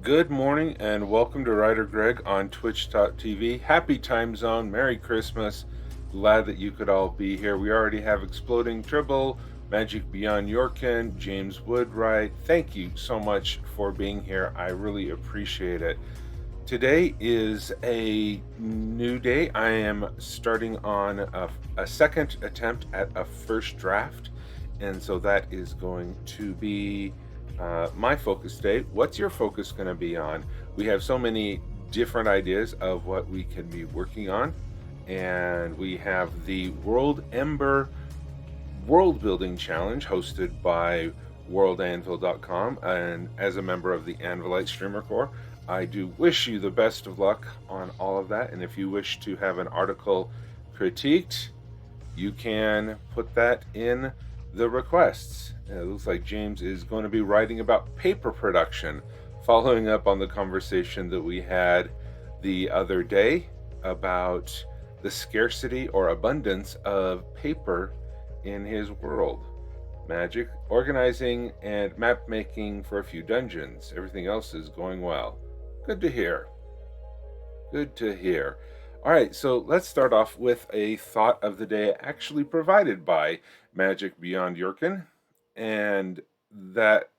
Good morning and welcome to WriterGreg on Twitch.tv. Happy time zone, Merry Christmas. Glad that you could all be here. We already have Exploding Tribble, Magic Beyond Yorkin, James Woodwright. Thank you so much for being here. I really appreciate it. Today is a new day. I am starting on a second attempt at a first draft, and so that is going to be my focus today. What's your focus going to be on? We have so many different ideas of what we can be working on, and we have the World Ember World Building Challenge hosted by worldanvil.com, and as a member of the Anvilite Streamer Corps, I do wish you the best of luck on all of that. And if you wish to have an article critiqued, you can put that in the requests. It looks like James is going to be writing about paper production, following up on the conversation that we had the other day about the scarcity or abundance of paper in his world. Magic, organizing, and map making for a few dungeons. Everything else is going well. Good to hear. Good to hear. All right, so let's start off with a thought of the day actually provided by Magic Beyond Yorkin, and that,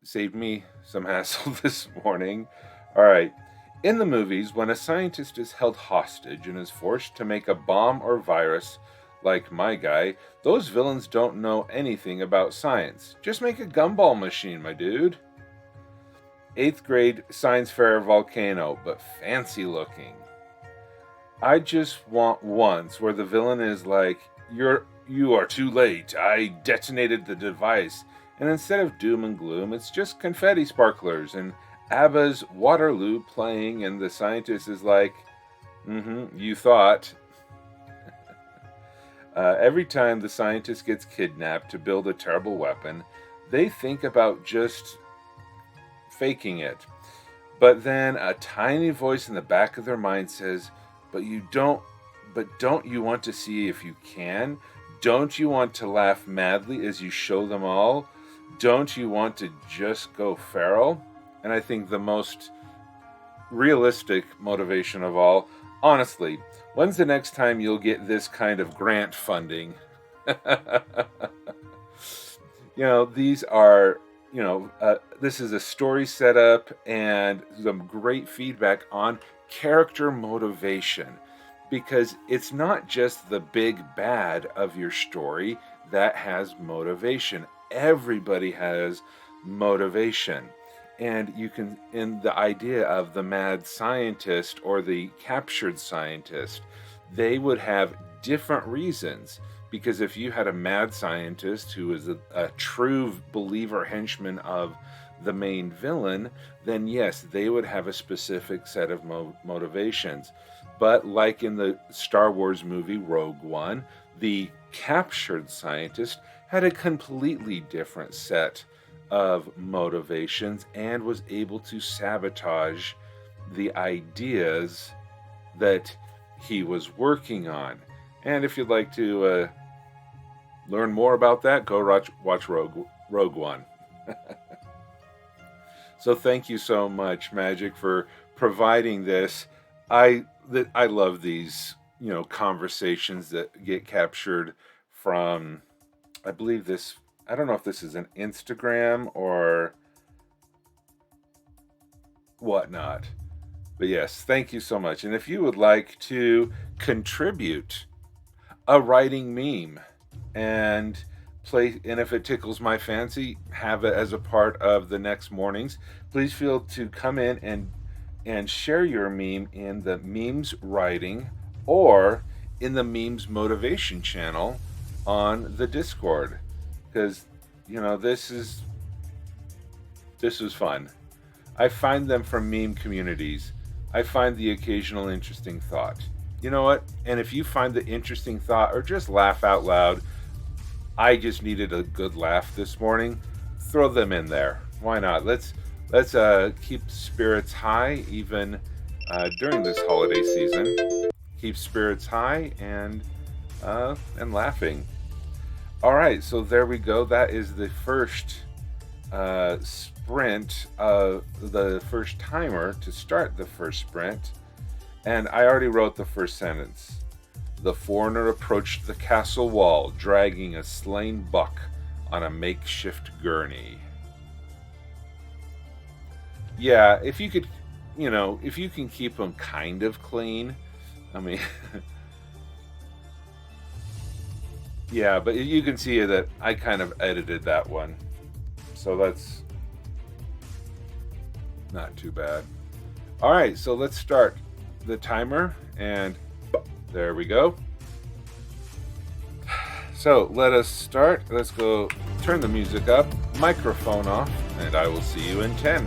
saved me some hassle this morning. All right. In the movies, when a scientist is held hostage and is forced to make a bomb or virus, like my guy, those villains don't know anything about science. Just make a gumball machine, my dude. 8th grade science fair volcano, but fancy looking. I just want once where the villain is like, you are too late, I detonated the device. And instead of doom and gloom, it's just confetti sparklers and ABBA's Waterloo playing, and the scientist is like, you thought. Every time the scientist gets kidnapped to build a terrible weapon, they think about just faking it. But then a tiny voice in the back of their mind says, but don't you want to see if you can? Don't you want to laugh madly as you show them all? Don't you want to just go feral? And I think the most realistic motivation of all, honestly, when's the next time you'll get this kind of grant funding? These are, this is a story setup and some great feedback on character motivation, because it's not just the big bad of your story that has motivation. Everybody has motivation. And you can, in the idea of the mad scientist or the captured scientist, they would have different reasons. Because if you had a mad scientist who is a true believer henchman of the main villain, then yes, they would have a specific set of motivations. But like in the Star Wars movie Rogue One, the captured scientist had a completely different set of motivations and was able to sabotage the ideas that he was working on. And if you'd like to learn more about that, go watch Rogue One. So thank you so much, Magic, for providing this. I love these, conversations that get captured from, I believe this, I don't know if this is an Instagram or whatnot. But yes, thank you so much. And if you would like to contribute a writing meme and if it tickles my fancy, have it as a part of the next mornings, please feel to come in and share your meme in the memes writing or in the memes motivation channel on the Discord, because this is fun. I find them from meme communities. I find the occasional interesting thought. You know what? And if you find the interesting thought or just laugh out loud, I just needed a good laugh this morning, throw them in there. Why not? Let's keep spirits high even during this holiday season. Keep spirits high and laughing. All right, so there we go. That is the first sprint, the first timer to start the first sprint, and I already wrote the first sentence. The foreigner approached the castle wall, dragging a slain buck on a makeshift gurney. Yeah, if you could, if you can keep them kind of clean, I mean, yeah, but you can see that I kind of edited that one. So that's not too bad. All right, so let's start the timer, and there we go. So let us start. Let's go turn the music up, microphone off, and I will see you in 10.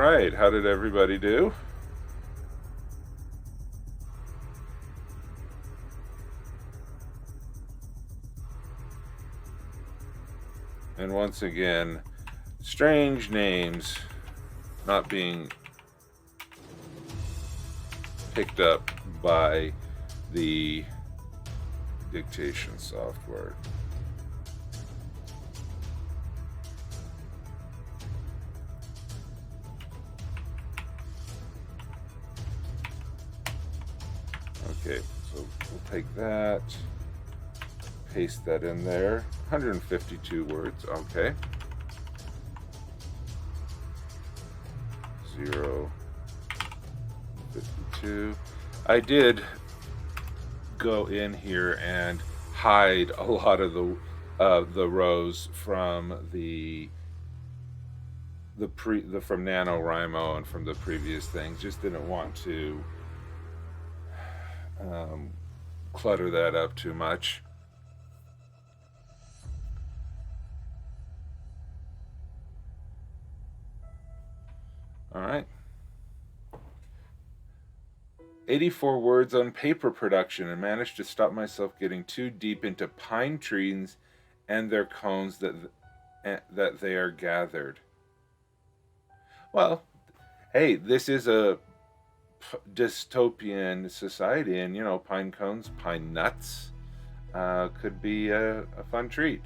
right, how did everybody do? And once again, strange names not being picked up by the dictation software. Okay, so we'll take that, paste that in there. 152 words, okay. 0, 52. I did go in here and hide a lot of the rows from from NaNoWriMo and from the previous things. Just didn't want to clutter that up too much. All right. 84 words on paper production, and managed to stop myself getting too deep into pine trees and their cones that they are gathered. Well, hey, this is a dystopian society, and pine cones, pine nuts could be a fun treat.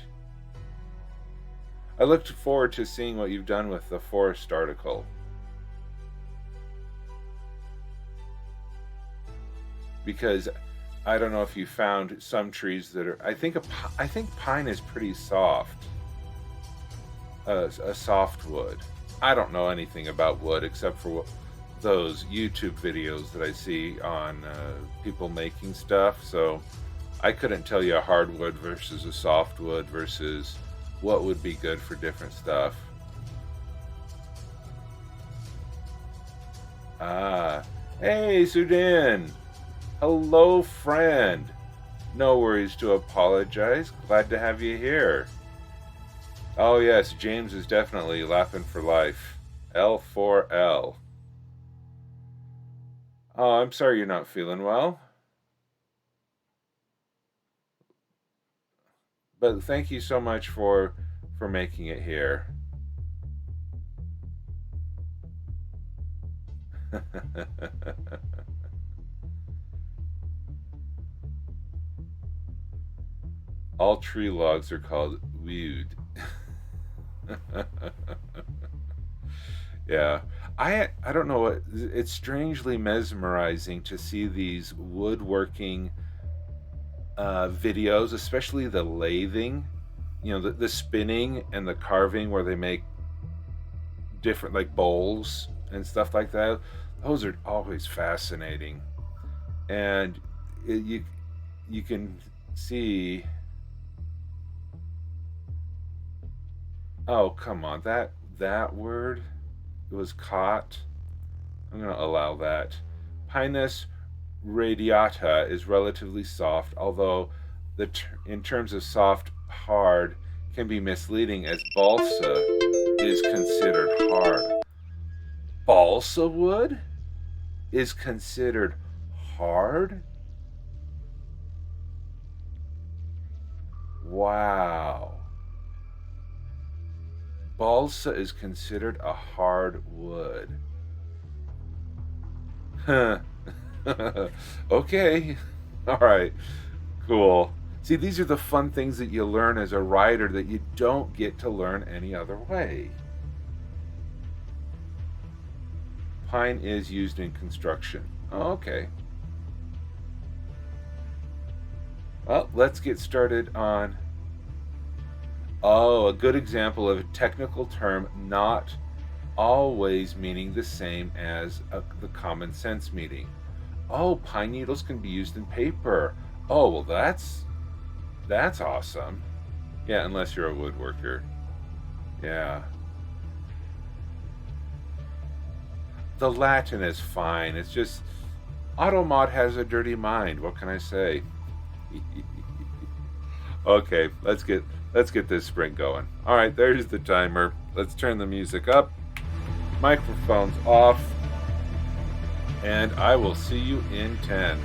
I looked forward to seeing what you've done with the forest article. Because I don't know if you found some trees that are. I think pine is pretty soft, a soft wood. I don't know anything about wood except for those YouTube videos that I see on people making stuff. So I couldn't tell you a hardwood versus a softwood versus what would be good for different stuff. Hey, Sudan. Hello, friend. No worries to apologize. Glad to have you here. Oh, yes, James is definitely laughing for life. L4L. Oh, I'm sorry you're not feeling well. But thank you so much for making it here. All tree logs are called wood. Yeah. I don't know what, it's strangely mesmerizing to see these woodworking videos, especially the lathing, the spinning and the carving where they make different like bowls and stuff like that. Those are always fascinating, and you can see. Oh, come on, that word was caught. I'm going to allow that. Pinus radiata is relatively soft, although in terms of soft, hard can be misleading, as balsa is considered hard. Balsa wood is considered hard? Wow. Balsa is considered a hard wood. Huh. Okay. All right. Cool. See, these are the fun things that you learn as a writer that you don't get to learn any other way. Pine is used in construction. Oh, okay. Well, let's get started on... Oh, a good example of a technical term not always meaning the same as the common sense meaning. Oh, pine needles can be used in paper. Oh, well, that's awesome. Yeah, unless you're a woodworker. Yeah. The Latin is fine. It's just Automod has a dirty mind. What can I say? Okay, let's get this sprint going. All right, there's the timer. Let's turn the music up. microphones off, and I will see you in 10.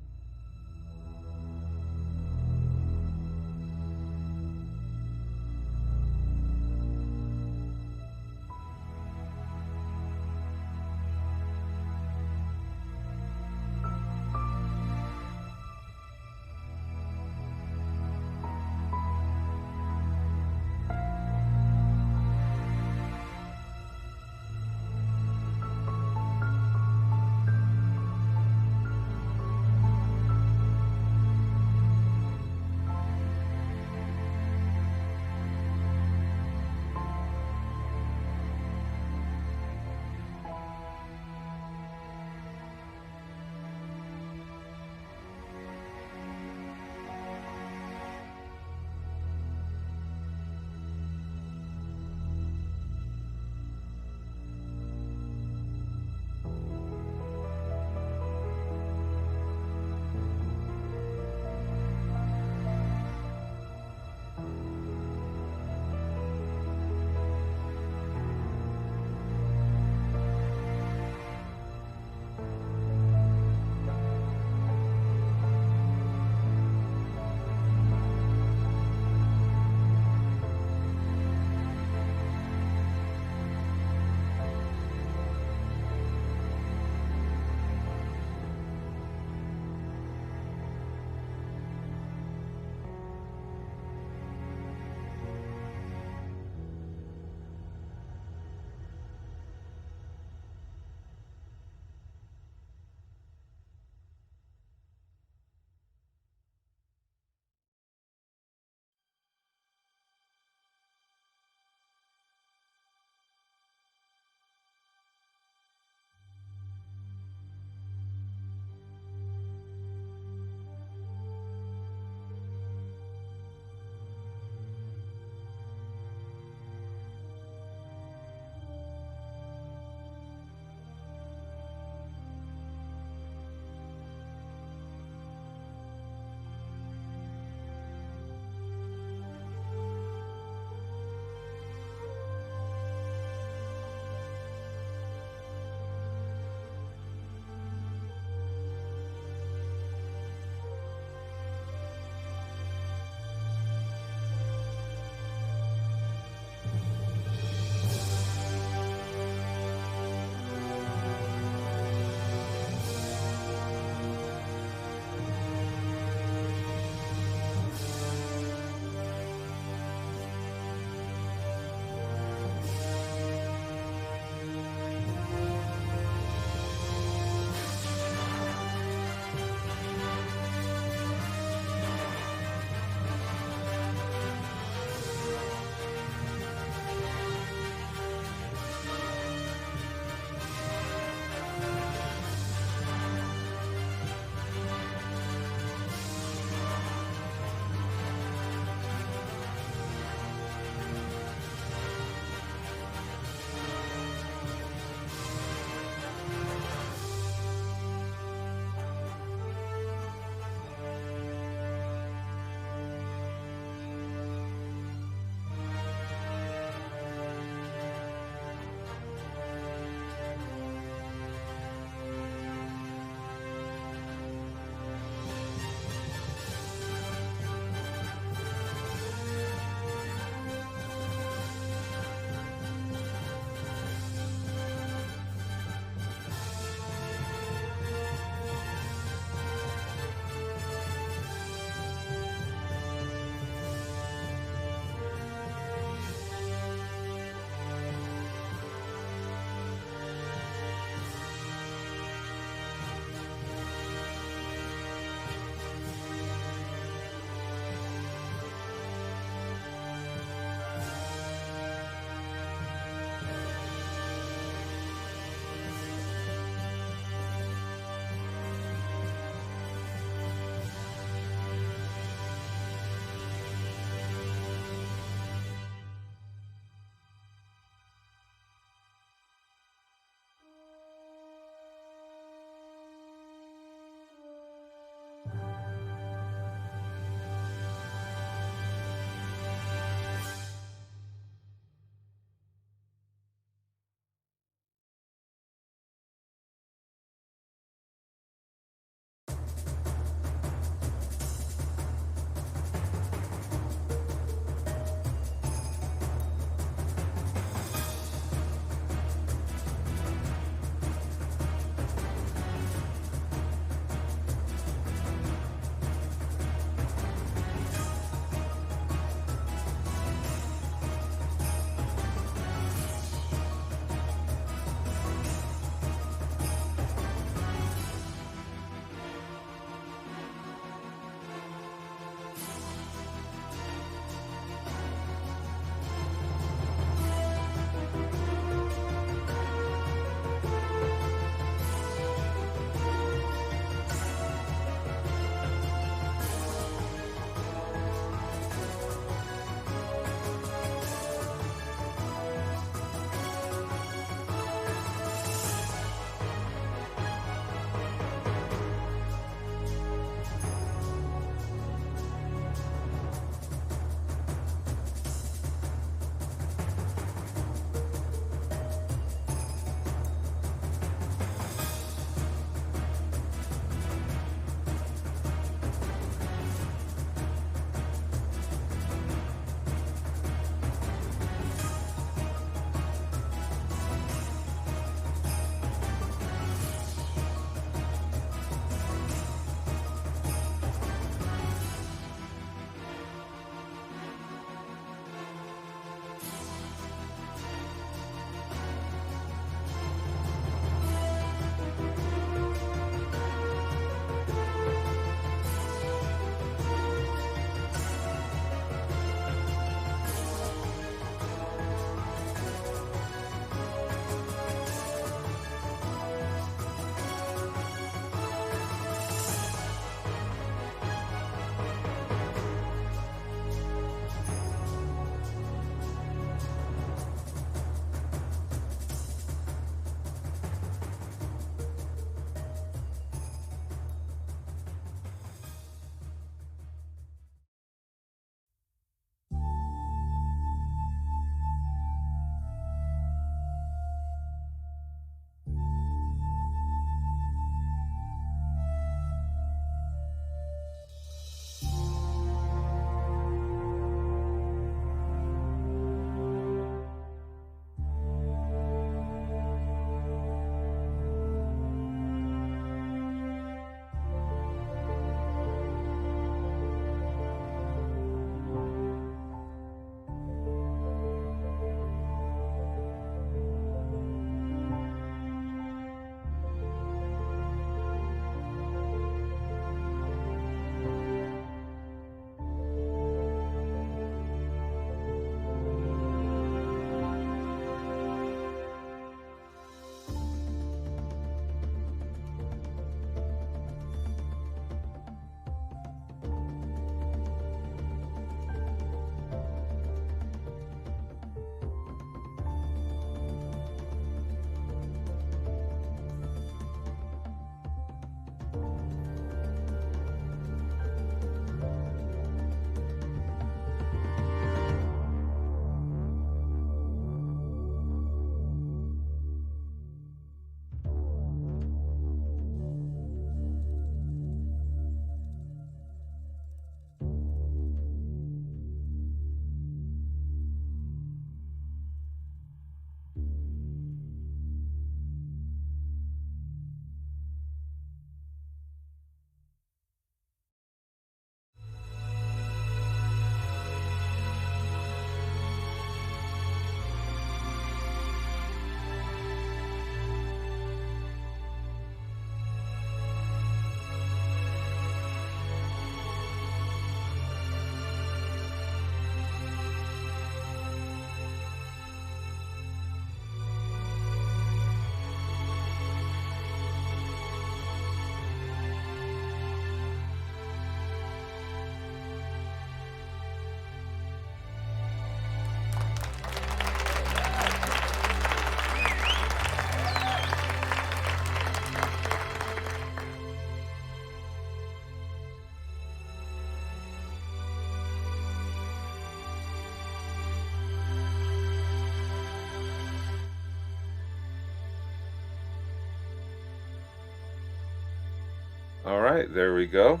All right, there we go.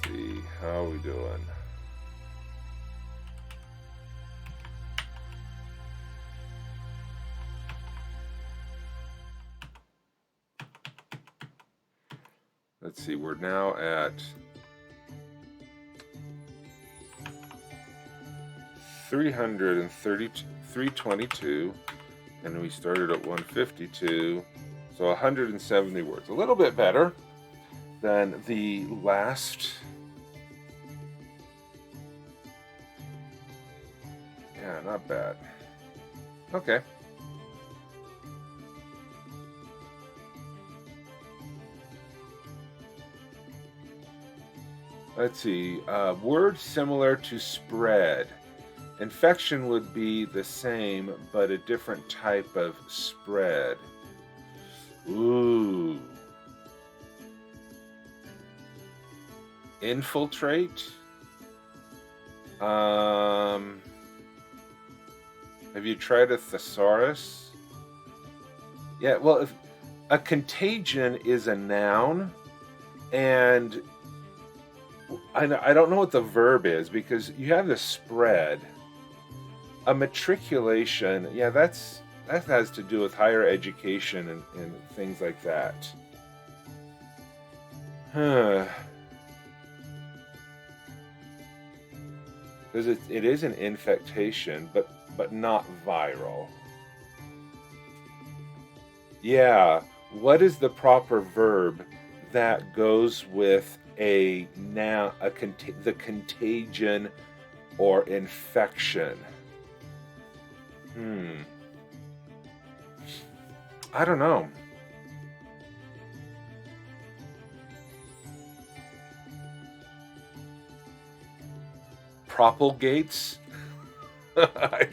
Let's see, how are we doing? Let's see, we're now at 322, and we started at 152, so 170 words. A little bit better than the last. Yeah, not bad. Okay. Let's see, words similar to spread. Infection would be the same, but a different type of spread. Ooh. Infiltrate. Have you tried a thesaurus? Yeah, well, if a contagion is a noun, and I don't know what the verb is, because you have the spread. A matriculation, yeah, that has to do with higher education and things like that. Because it is an infectation, but not viral. Yeah, what is the proper verb that goes with a noun, the contagion or infection? I don't know. Propagates? I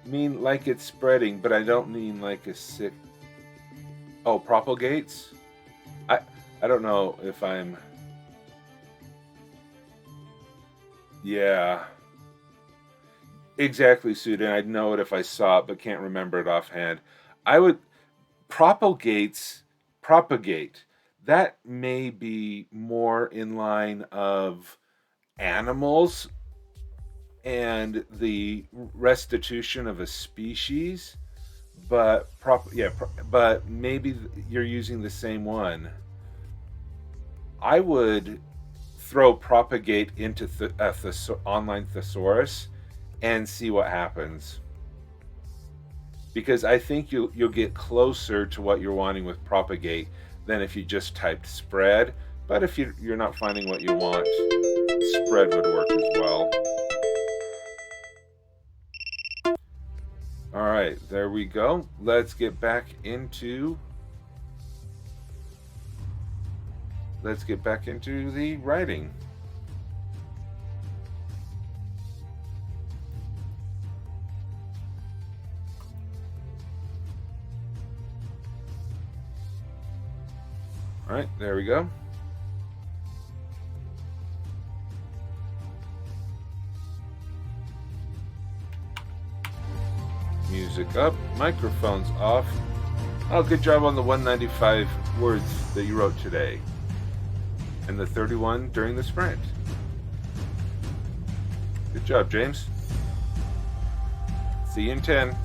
mean like it's spreading, but I don't mean like a sick. Oh, propagates? I don't know if I'm. Yeah. Exactly, Sudan. I'd know it if I saw it, but can't remember it offhand. I would propagate. That may be more in line of animals and the restitution of a species, but but maybe you're using the same one. I would throw propagate into online thesaurus and see what happens, because I think you'll get closer to what you're wanting with propagate than if you just typed spread. But if you're not finding what you want, spread would work as well. All right, there we go. Let's get back into the writing. All right, there we go. Music up, microphones off. Oh, good job on the 195 words that you wrote today, and the 31 during the sprint. Good job, James. See you in 10.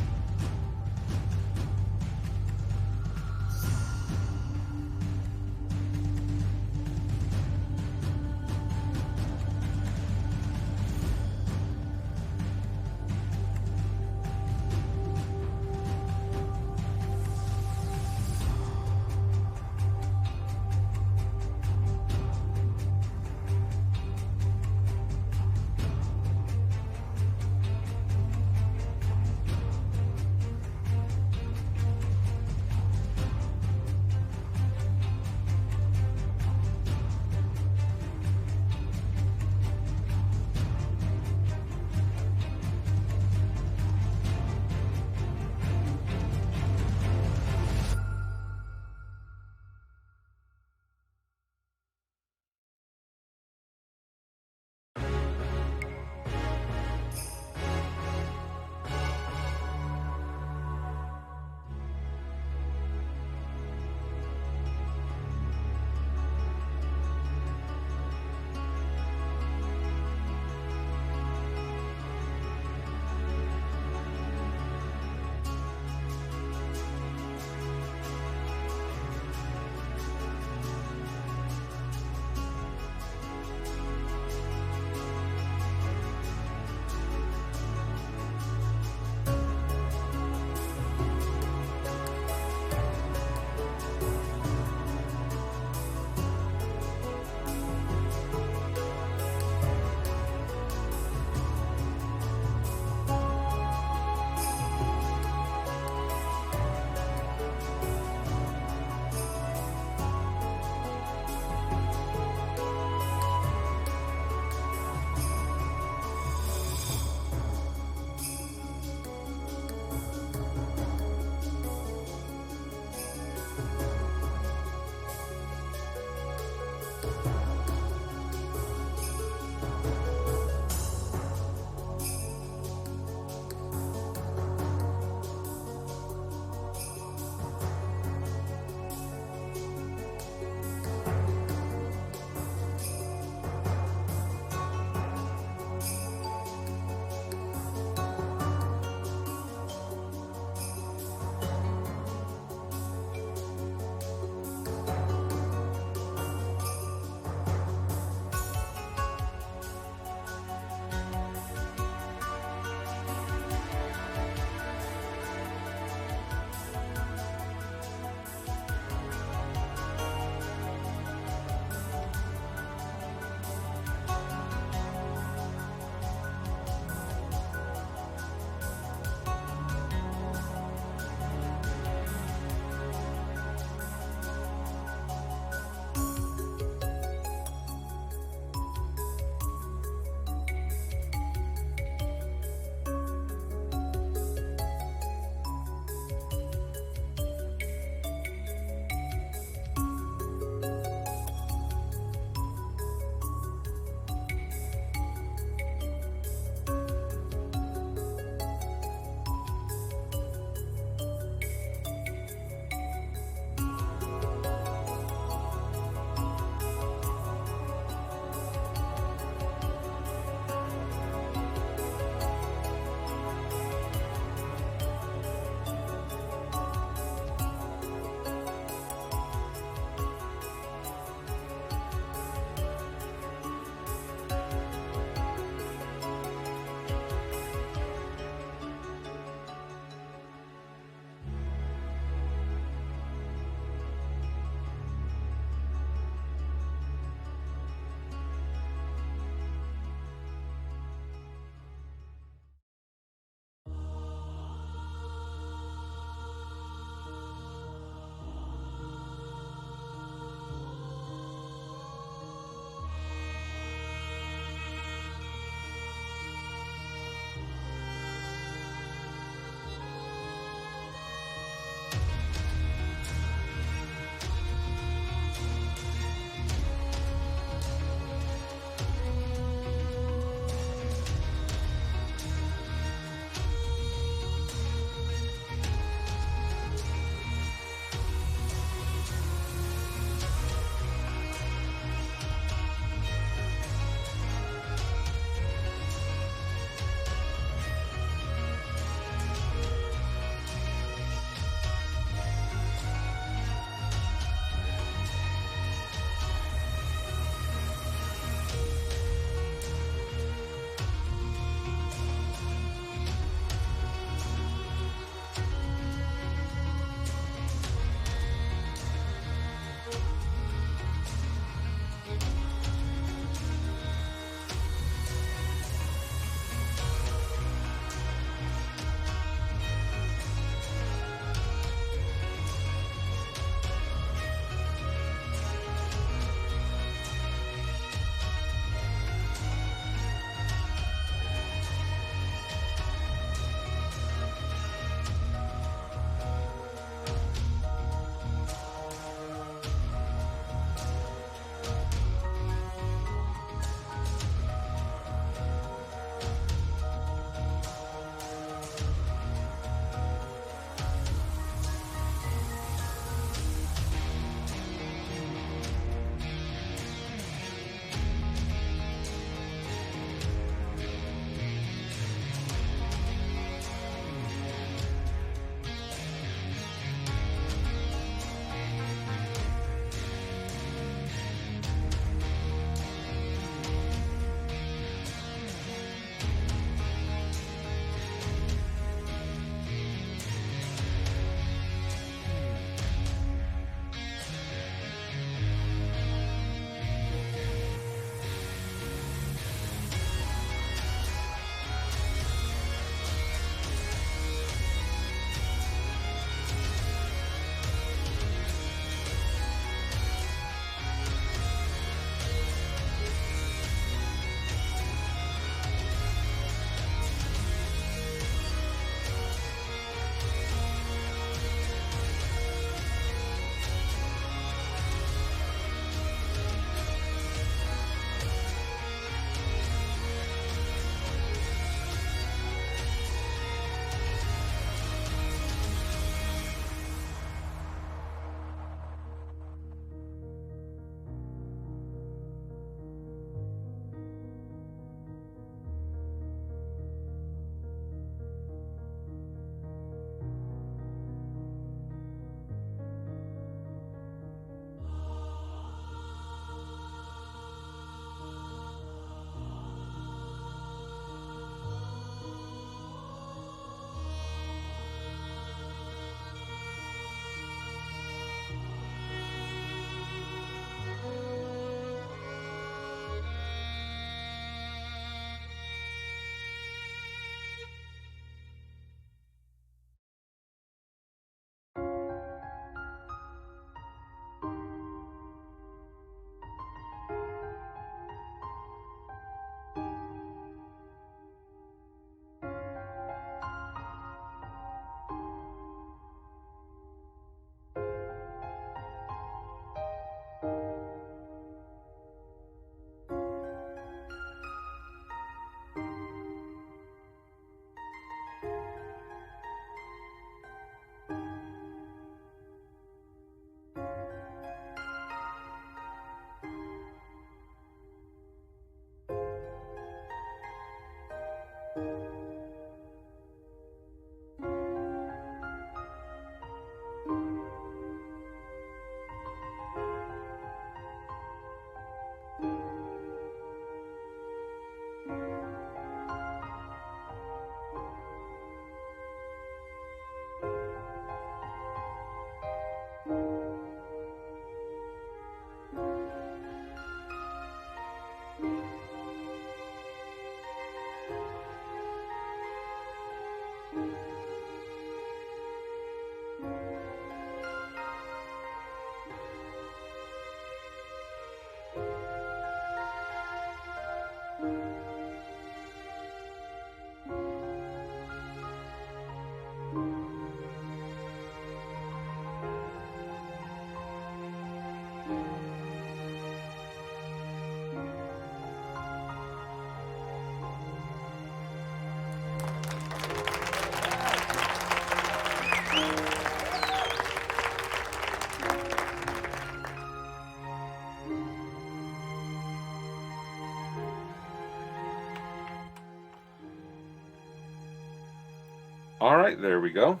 right, there we go.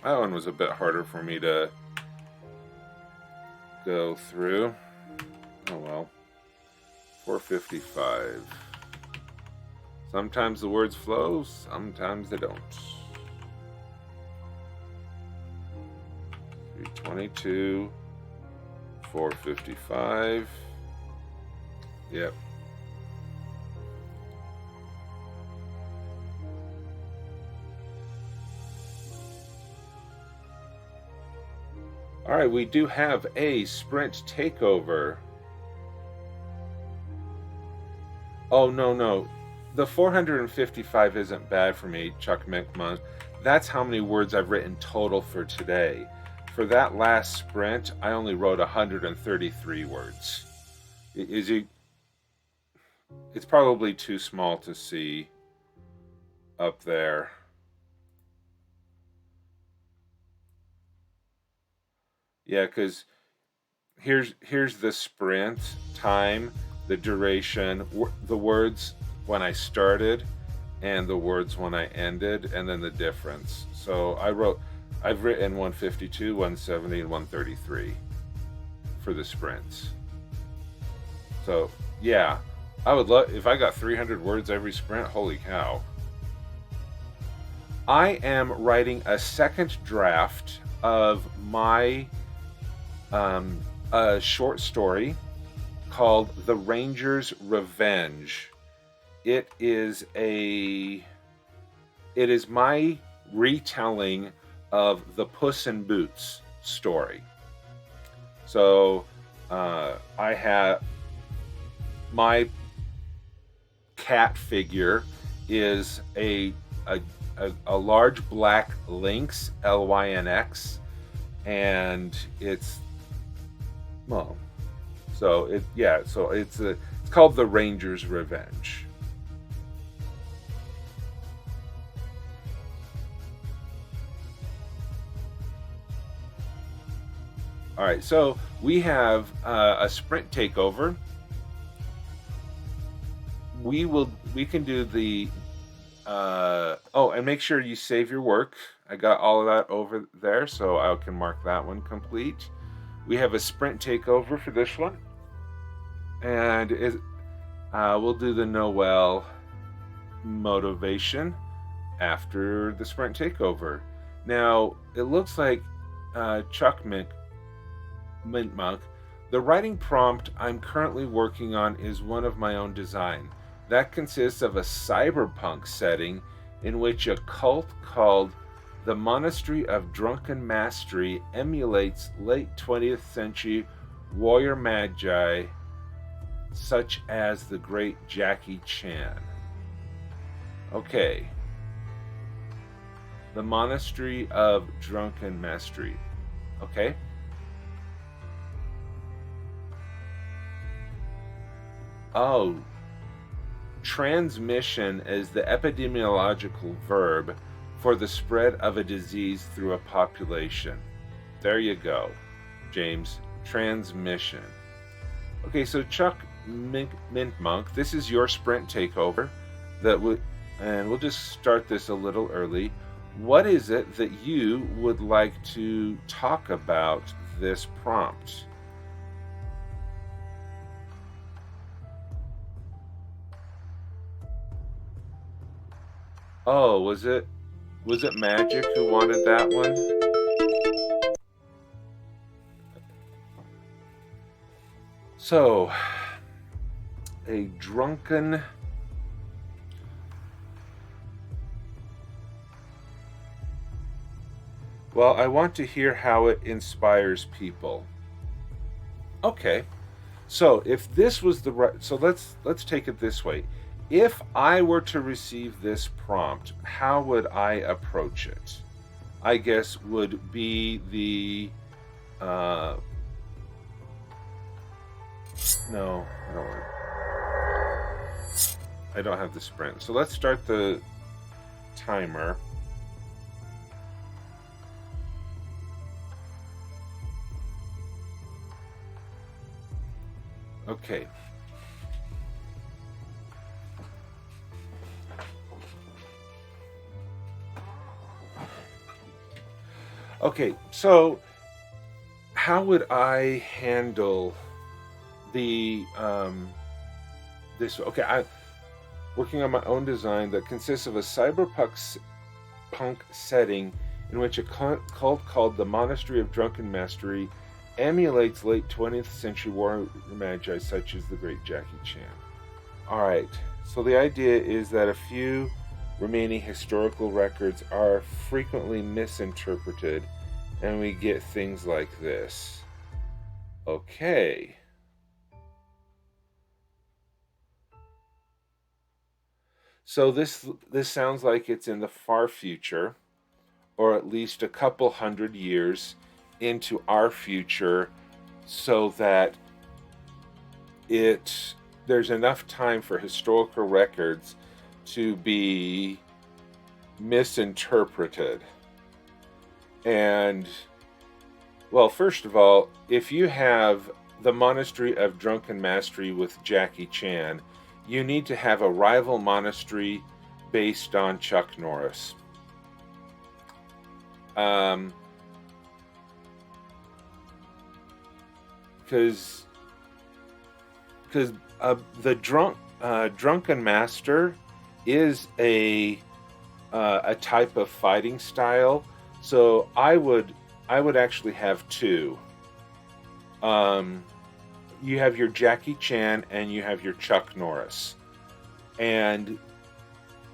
That one was a bit harder for me to go through. Oh well. 455. Sometimes the words flow, sometimes they don't. 322, 455. Yep. All right, we do have a sprint takeover. Oh, no. The 455 isn't bad for me, Chuck Minkman. That's how many words I've written total for today. For that last sprint, I only wrote 133 words. It's probably too small to see up there. Yeah, because here's the sprint time, the duration, the words when I started, and the words when I ended, and then the difference. So I've written 152, 170, and 133 for the sprints. So yeah, I would love if I got 300 words every sprint. Holy cow! I am writing a second draft of my a short story called The Ranger's Revenge. It is my retelling of the Puss in Boots story. So I have my cat figure is a large black lynx, Lynx, and it's it's called The Ranger's Revenge. All right, so we have a sprint takeover. We can do the and make sure you save your work. I got all of that over there, so I can mark that one complete. We have a sprint takeover for this one, and we'll do the Noel motivation after the sprint takeover. Now it looks like Chuck Mintmonk. The writing prompt I'm currently working on is one of my own design. That consists of a cyberpunk setting in which a cult called the Monastery of Drunken Mastery emulates late 20th century warrior magi such as the great Jackie Chan. Okay. The Monastery of Drunken Mastery. Okay. Oh. Transmission is the epidemiological verb for the spread of a disease through a population. There you go, James. Transmission. Okay, so Chuck Mintmonk, this is your sprint takeover. And we'll just start this a little early. What is it that you would like to talk about this prompt? Oh, was it Magic who wanted that one? So, a drunken Well, I want to hear how it inspires people. Okay. So, if this was the right so let's take it this way. If I were to receive this prompt, how would I approach it? I guess would be the no, I don't have the sprint. So let's start the timer. Okay. Okay, so how would I handle the this? Okay, I'm working on my own design that consists of a punk setting in which a cult called the Monastery of Drunken Mastery emulates late 20th century war magi such as the great Jackie Chan. All right, so the idea is that a few remaining historical records are frequently misinterpreted, and we get things like this. Okay. So this sounds like it's in the far future, or at least a couple hundred years into our future, so that there's enough time for historical records to be misinterpreted. And, well, first of all, if you have the Monastery of Drunken Mastery with Jackie Chan, you need to have a rival monastery based on Chuck Norris. Because the Drunken Master is a type of fighting style, so I would actually have two. You have your Jackie Chan and you have your Chuck Norris, and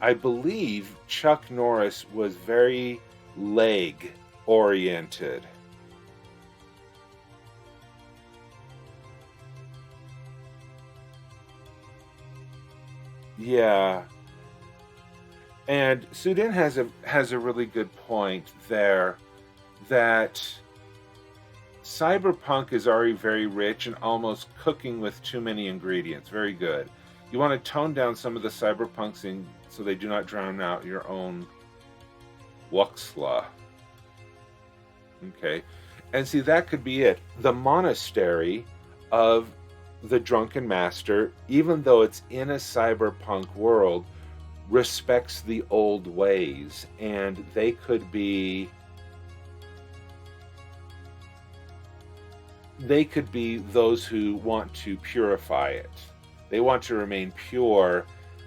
I believe Chuck Norris was very leg oriented. Yeah. And Sudin has a really good point there, that cyberpunk is already very rich and almost cooking with too many ingredients. Very good. You want to tone down some of the cyberpunks so they do not drown out your own Wuxla. Okay. And see, that could be it. The monastery of the Drunken Master, even though it's in a cyberpunk world, respects the old ways, and they could be those who want to purify it. They want to remain pure,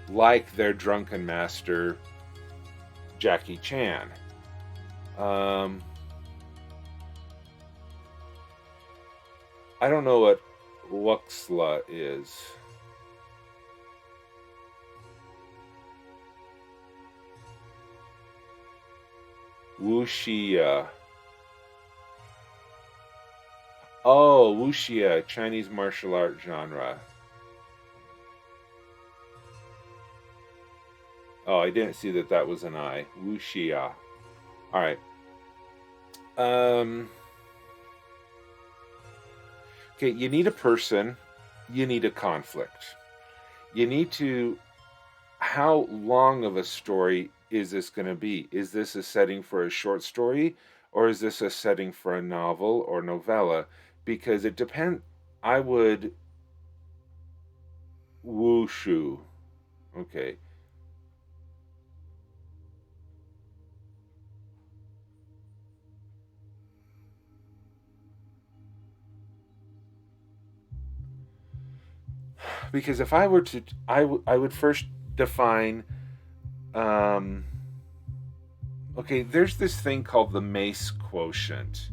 like their Drunken Master Jackie Chan. I don't know what Wuxla is. Wuxia. Oh, Wuxia, Chinese martial art genre. Oh, I didn't see that was an I. Wuxia. All right. Okay, you need a person. You need a conflict. You need to... How long of a story is this going to be? Is this a setting for a short story, or is this a setting for a novel or novella? Because it depends. I would... Wushu. Okay. Because if I were to... I would first define... okay, there's this thing called the Mace quotient.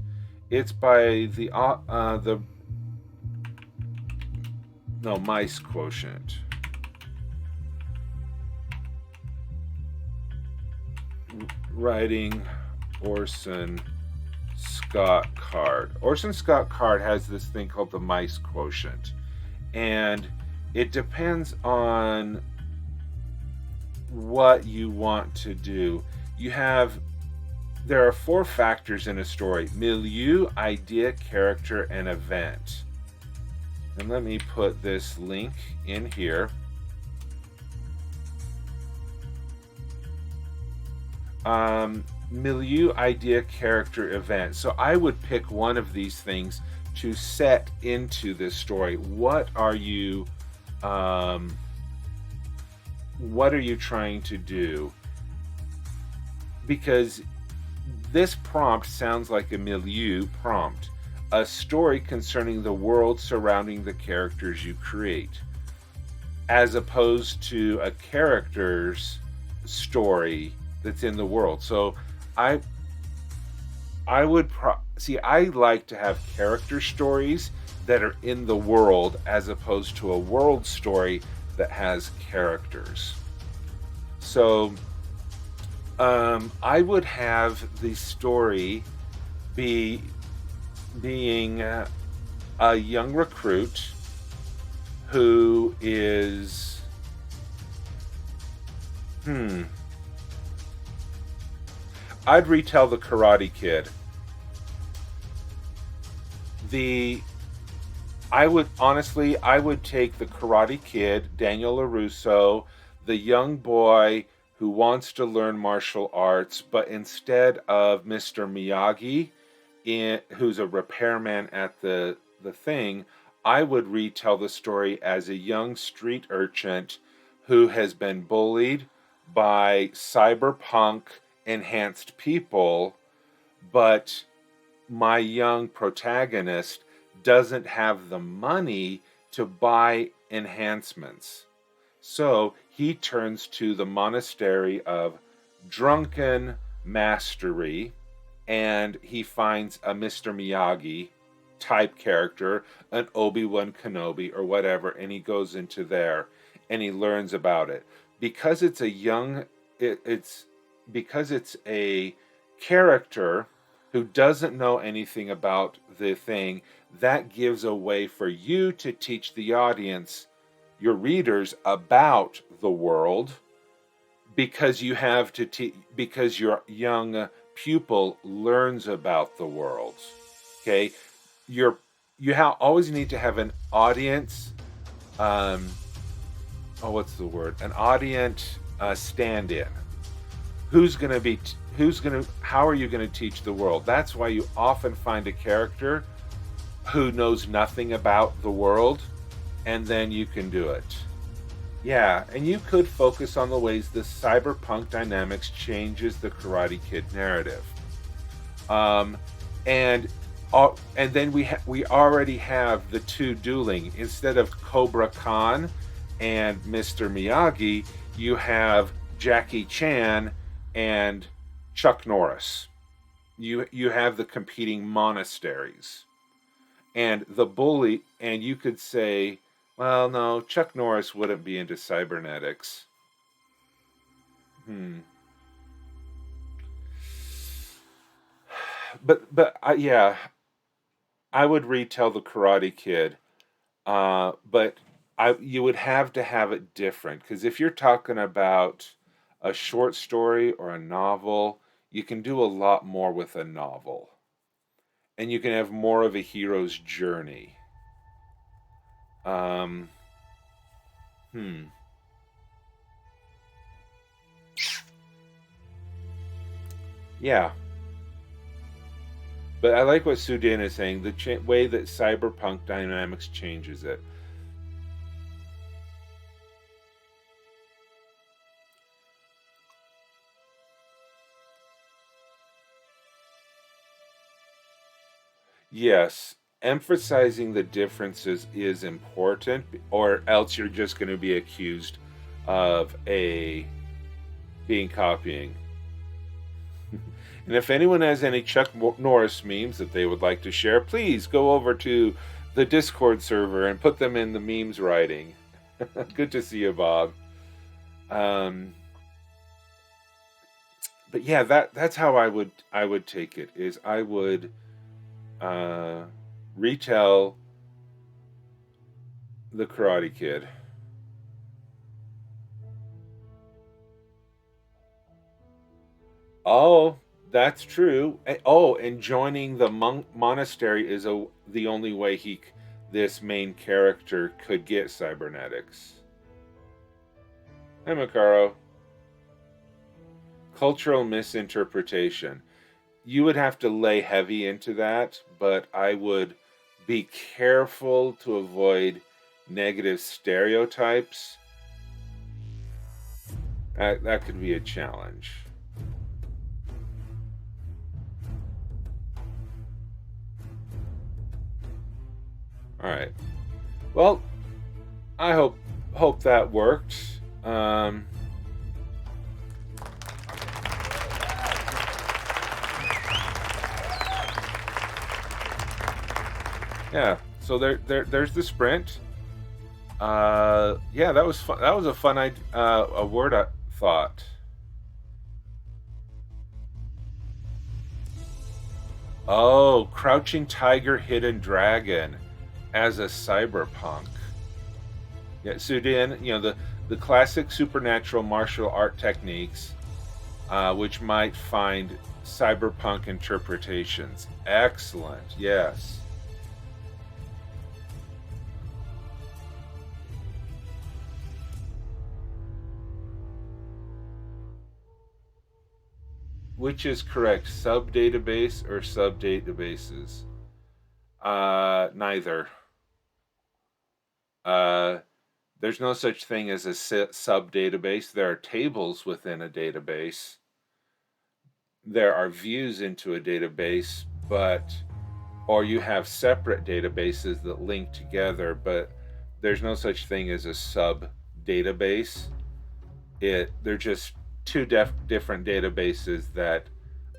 It's by Mice quotient. Writing Orson Scott Card. Orson Scott Card has this thing called the Mice quotient, and it depends on what you want to do. There are 4 factors in a story: milieu, idea, character, and event. And let me put this link in here. Milieu, idea, character, event. So I would pick one of these things to set into this story. What are you trying to do? Because This prompt sounds like a milieu prompt, a story concerning the world surrounding the characters you create, as opposed to a character's story that's in the world. So I would see, I like to have character stories that are in the world as opposed to a world story that has characters. So I would have the story being a young recruit who is I'd retell the Karate Kid. I would take the Karate Kid, Daniel LaRusso, the young boy who wants to learn martial arts, but instead of Mr. Miyagi, who's a repairman at the thing, I would retell the story as a young street urchin who has been bullied by cyberpunk enhanced people, but my young protagonist doesn't have the money to buy enhancements. So he turns to the monastery of drunken mastery, and he finds a Mr. Miyagi type character, an Obi-Wan Kenobi or whatever, and he goes into there and he learns about it. Because it's because it's a character who doesn't know anything about the thing, that gives a way for you to teach the audience, your readers, about the world, because you have to because your young pupil learns about the world. Okay, you always need to have an audience. What's the word? An audience stand-in. How are you going to teach the world? That's why you often find a character who knows nothing about the world, and then you can do it. Yeah, and you could focus on the ways the cyberpunk dynamics changes the Karate Kid narrative. And then we already have the two dueling. Instead of Cobra Khan and Mr. Miyagi, you have Jackie Chan and Chuck Norris. You have the competing monasteries. And the bully, and you could say, well, no, Chuck Norris wouldn't be into cybernetics. But yeah, I would retell the Karate Kid, but you would have to have it different, because if you're talking about a short story or a novel, you can do a lot more with a novel, and you can have more of a hero's journey. Yeah. But I like what Sudin is saying, the way that cyberpunk dynamics changes it. Yes, emphasizing the differences is important, or else you're just going to be accused of being copying. And if anyone has any Chuck Norris memes that they would like to share, please go over to the Discord server and put them in the memes writing. Good to see you, Bob. But yeah, that's how I would take it. Is I would retell the Karate Kid. Oh, that's true. And joining the monastery is the only way this main character could get cybernetics. Hi, Makaro. Cultural misinterpretation. You would have to lay heavy into that, but I would be careful to avoid negative stereotypes. That could be a challenge. All right. Well, I hope that worked. Yeah. So there's the sprint. Yeah, that was fun. That was a fun a word I thought. Oh, Crouching Tiger, Hidden Dragon as a cyberpunk. Yeah, Sudan, the classic supernatural martial art techniques, which might find cyberpunk interpretations. Excellent. Yes. Which is correct, sub database or sub databases? Neither. Uh, there's no such thing as a sub database. There are tables within a database. There are views into a database, or you have separate databases that link together, but there's no such thing as a sub database. They're just two different databases that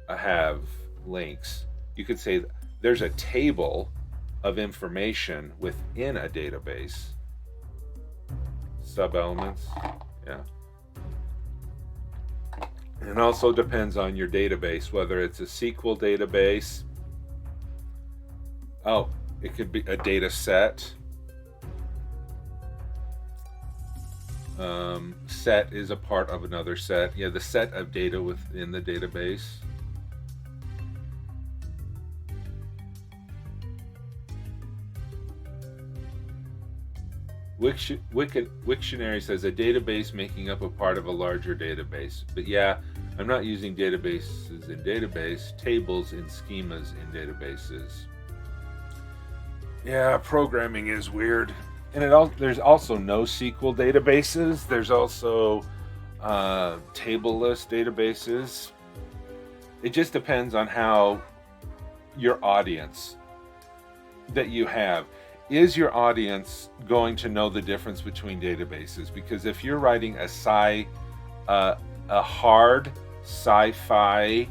have links. You could say there's a table of information within a database. Sub elements, yeah. It also depends on your database, whether it's a SQL database. Oh, it could be a data set. Set is a part of another set. Yeah, the set of data within the database. Wiktionary says a database making up a part of a larger database. But yeah, I'm not using databases in database, tables in schemas in databases. Yeah, programming is weird. And there's also NoSQL databases. There's also tableless databases. It just depends on how your audience that you have. Is your audience going to know the difference between databases? Because if you're writing a hard sci-fi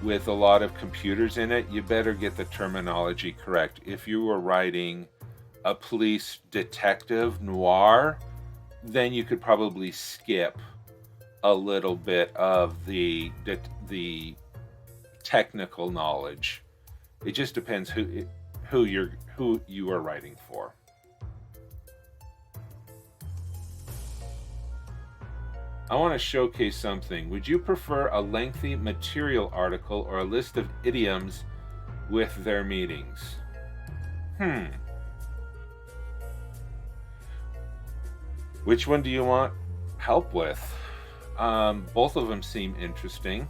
with a lot of computers in it, you better get the terminology correct. If you were writing a police detective noir, then you could probably skip a little bit of the technical knowledge. It just depends who you are writing for. I want to showcase something. Would you prefer a lengthy material article or a list of idioms with their meanings? Which one do you want help with? Both of them seem interesting.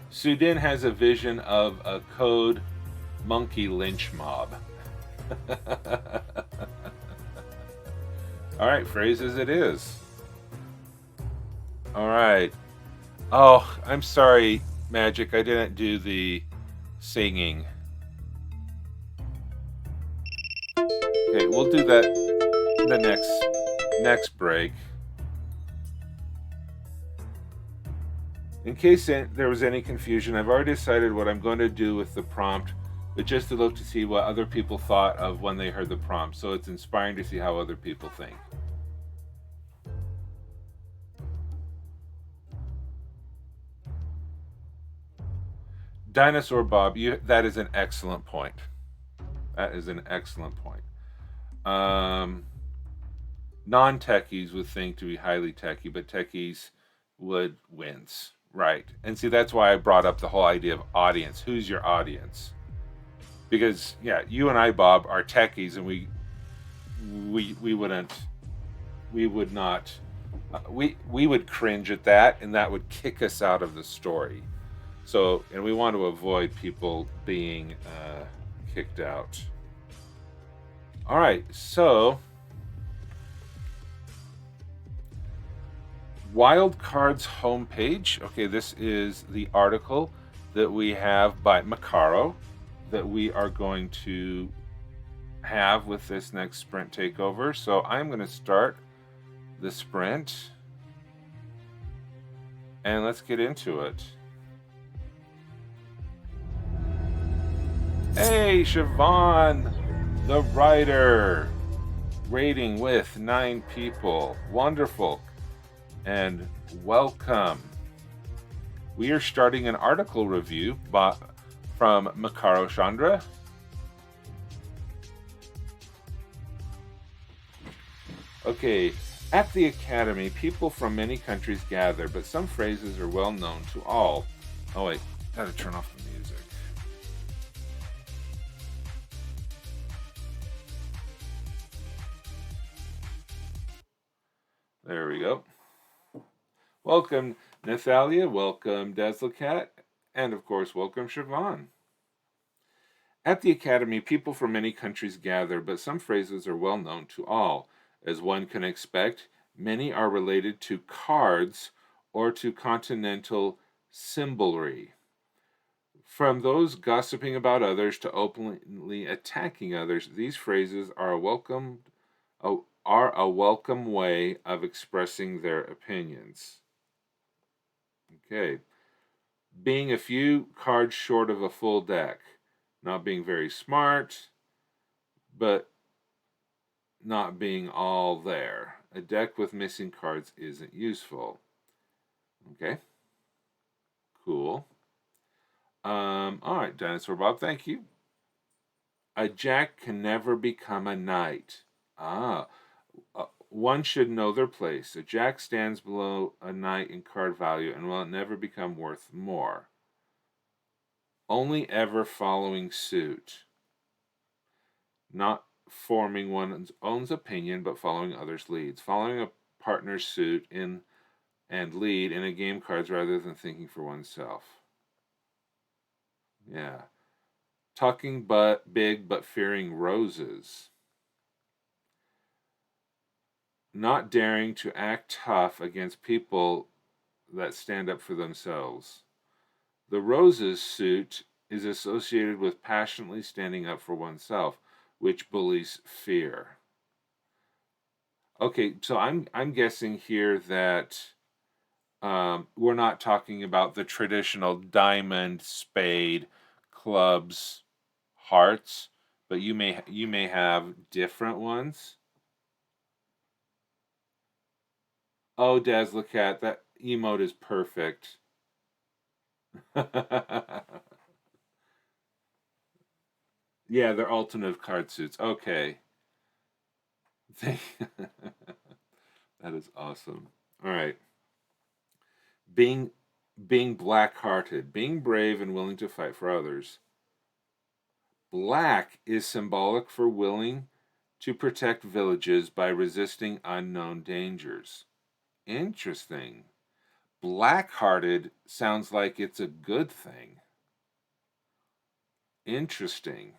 Sudan has a vision of a code monkey lynch mob. All right, phrases it is. All right. Oh, I'm sorry, Magic. I didn't do the singing. Okay, we'll do that the next break. In case there was any confusion, I've already decided what I'm going to do with the prompt, but just to look to see what other people thought of when they heard the prompt. So it's inspiring to see how other people think. Dinosaur Bob, that is an excellent point. That is an excellent point. Non-techies would think to be highly techie, but techies would wince. Right. And see, that's why I brought up the whole idea of audience. Who's your audience? Because yeah, you and I, Bob, are techies, and we would cringe at that, and that would kick us out of the story. So, and we want to avoid people being kicked out. All right, so Wildcard's homepage. Okay, this is the article that we have by Macaro that we are going to have with this next sprint takeover. So I'm going to start the sprint and let's get into it. Hey, Siobhan, the writer, rating with 9 people. Wonderful. And welcome. We are starting an article review from Macaro Chandra. Okay, at the Academy, people from many countries gather, but some phrases are well known to all. Oh wait, gotta turn off the music. There we go. Welcome, Nathalia. Welcome, Dazzlecat. And of course, welcome, Siobhan. At the Academy, people from many countries gather, but some phrases are well known to all. As one can expect, many are related to cards or to continental symbolry. From those gossiping about others to openly attacking others, these phrases are a welcome way of expressing their opinions. Okay. Being a few cards short of a full deck. Not being very smart, but not being all there. A deck with missing cards isn't useful. Okay. Cool. All right, Dinosaur Bob, thank you. A jack can never become a knight. One should know their place. A jack stands below a knight in card value and will never become worth more. Only ever following suit. Not forming one's own opinion, but following others' leads. Following a partner's suit and lead in a game cards rather than thinking for oneself. Yeah. Talking big but fearing roses. Not daring to act tough against people that stand up for themselves. The roses suit is associated with passionately standing up for oneself, which bullies fear. Okay, so I'm guessing here that we're not talking about the traditional diamond, spade, clubs, hearts, but you may have different ones. Oh, Dazzlecat, that emote is perfect. Yeah, they're alternate card suits. Okay. That is awesome. All right. Being black-hearted, being brave and willing to fight for others. Black is symbolic for willing to protect villages by resisting unknown dangers. Interesting. Black-hearted sounds like it's a good thing. Interesting.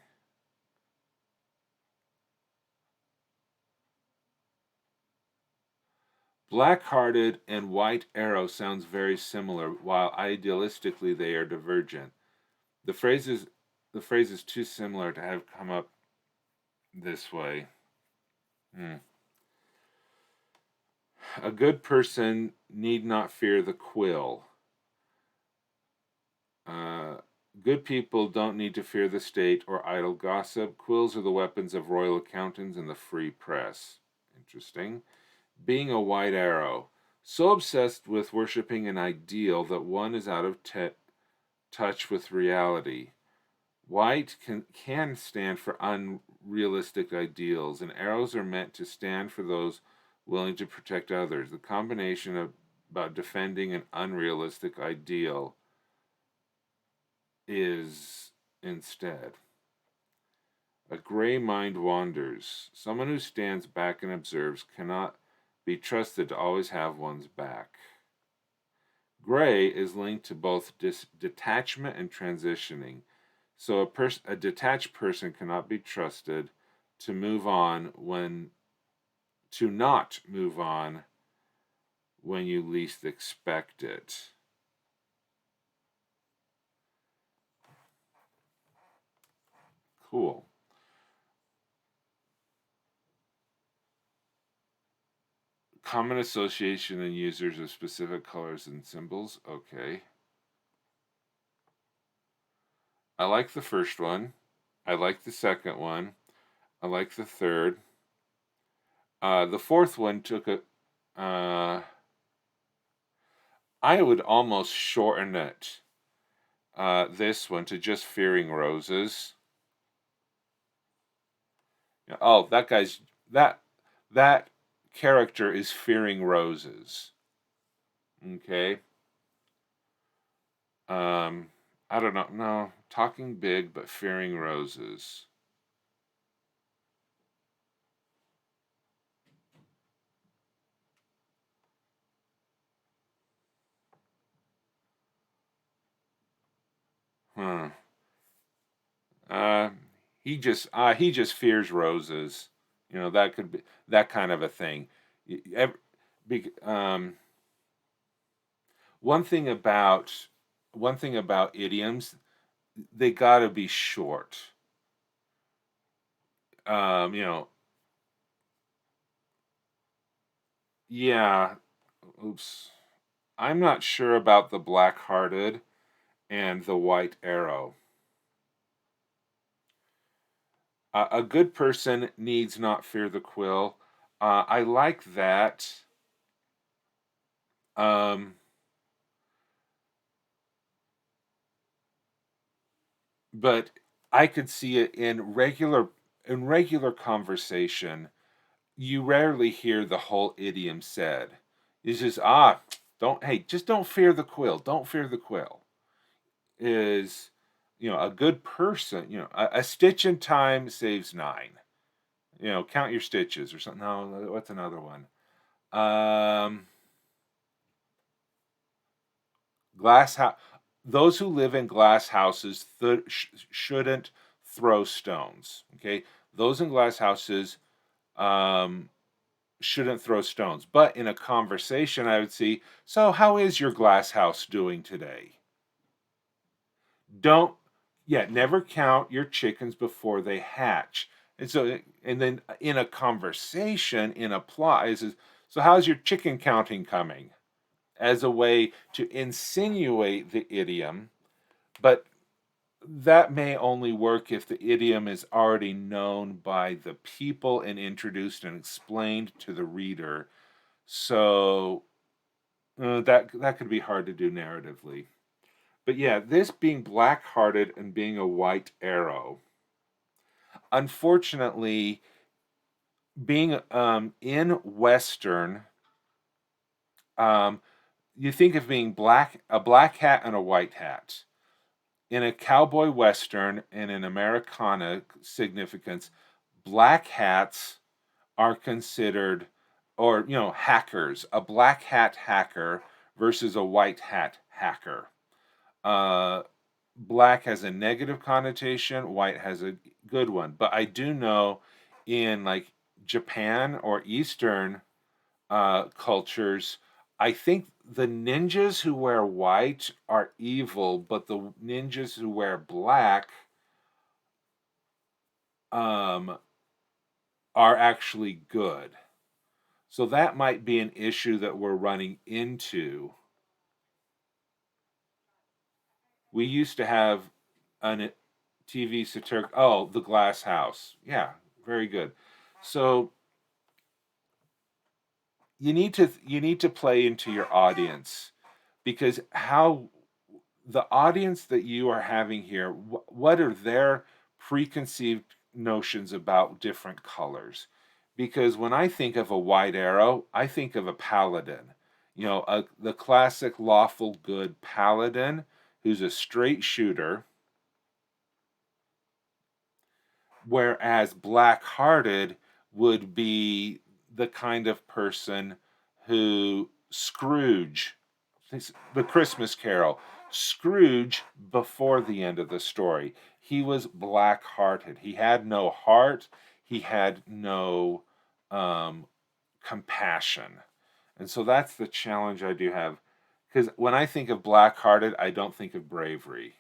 Black-hearted and white arrow sounds very similar, while idealistically they are divergent. The phrase is too similar to have come up this way. A good person need not fear the quill. Good people don't need to fear the state or idle gossip. Quills are the weapons of royal accountants and the free press. Interesting. Being a white arrow. So obsessed with worshipping an ideal that one is out of touch with reality. White can stand for unrealistic ideals, and arrows are meant to stand for those willing to protect others. The combination about defending an unrealistic ideal is instead. A gray mind wanders. Someone who stands back and observes cannot be trusted to always have one's back. Gray is linked to both detachment and transitioning. So a detached person cannot be trusted to not move on when you least expect it. Cool. Common association in users of specific colors and symbols. Okay. I like the first one. I like the second one. I like the third. The fourth one took a. I would almost shorten it. This one to just fearing roses. Oh, that character is fearing roses. Okay. I don't know. No, talking big but fearing roses. Huh. Uh, he just fears roses. That could be that kind of a thing. One thing about idioms, they got to be short. Um, you know, yeah. Oops. I'm not sure about the black-hearted and the white arrow. A good person needs not fear the quill. I like that. Um, but I could see it in regular conversation. You rarely hear the whole idiom said. It's just just don't fear the quill. Don't fear the quill. Is a good person. A stitch in time saves nine. Count your stitches or something. No, what's another one? Um, glass house. Those who live in glass houses shouldn't throw stones. Okay, those in glass houses um, shouldn't throw stones. But in a conversation, I would see. So, how is your glass house doing today? Don't, yeah, never count your chickens before they hatch. And then in a conversation, in a plot, it says, so how's your chicken counting coming? As a way to insinuate the idiom, but that may only work if the idiom is already known by the people and introduced and explained to the reader. So that could be hard to do narratively. But yeah, this being black-hearted and being a white arrow, unfortunately, being in Western, um, you think of being a black hat and a white hat. In a cowboy Western and in Americana significance, black hats are considered, or, hackers, a black hat hacker versus a white hat hacker. Uh, Black has a negative connotation, white has a good one. But I do know in like Japan or Eastern cultures, I think the ninjas who wear white are evil, but the ninjas who wear black um, are actually good. So that might be an issue that we're running into. We used to have a TV satiric. Oh, The Glass House. Yeah, very good. So you need to play into your audience, because how the audience that you are having here, what are their preconceived notions about different colors? Because when I think of a white arrow, I think of a paladin, the classic lawful good paladin who's a straight shooter, whereas black-hearted would be the kind of person who Scrooge, the Christmas Carol, Scrooge before the end of the story, he was black-hearted. He had no heart. He had no compassion. And so that's the challenge I do have. Because when I think of black-hearted, I don't think of bravery.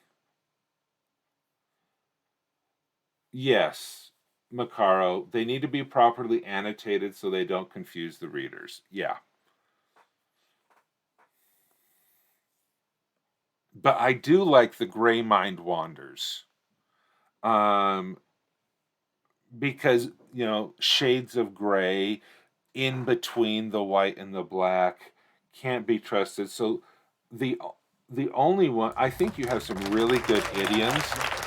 Yes, Macaro, they need to be properly annotated so they don't confuse the readers. Yeah. But I do like the Gray Mind Wanders. Um, because, shades of gray in between the white and the black can't be trusted. So the the only one, I think you have some really good idioms.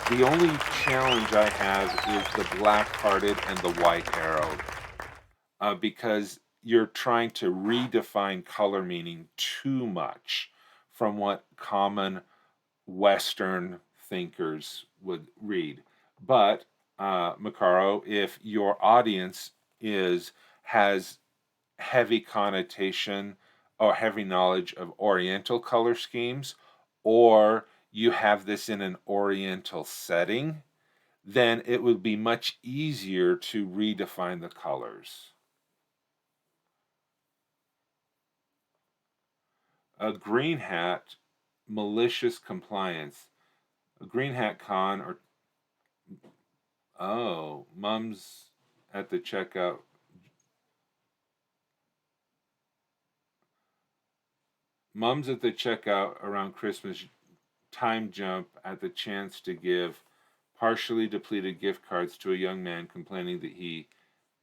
The only challenge I have is the black-hearted and the white-arrowed, because you're trying to redefine color meaning too much from what common Western thinkers would read. But Macaro, if your audience has heavy connotation or heavy knowledge of Oriental color schemes, or you have this in an Oriental setting, then it would be much easier to redefine the colors. A green hat, malicious compliance. A green hat con, or mom's at the checkout. Mom's at the checkout around Christmas time jump at the chance to give partially depleted gift cards to a young man complaining that he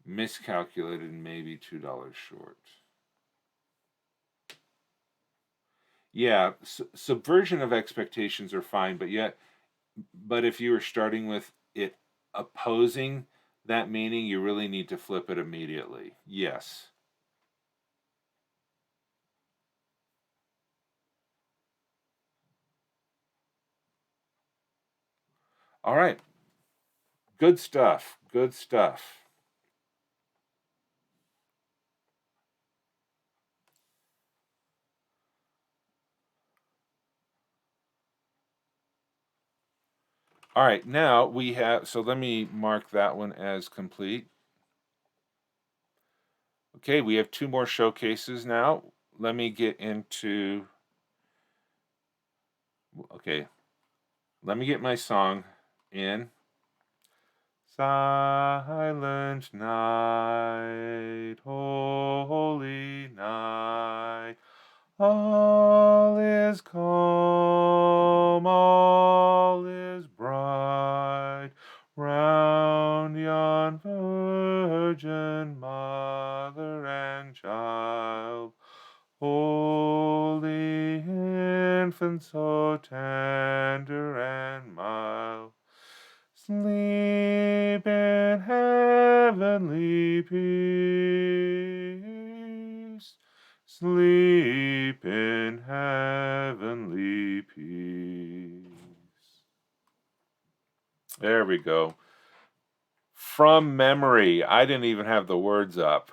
miscalculated and maybe $2 short. Yeah, subversion of expectations are fine, but if you were starting with it opposing that meaning, you really need to flip it immediately. Yes. All right. Good stuff. Good stuff. All right, now we have, so let me mark that one as complete. Okay, we have two more showcases now. Let me get into, okay, let me get my song in. Silent night, holy night, all is calm, all is bright, round yon virgin mother and child, holy infant, so tender and mild. Sleep in heavenly peace. Sleep in heavenly peace. There we go. From memory. I didn't even have the words up.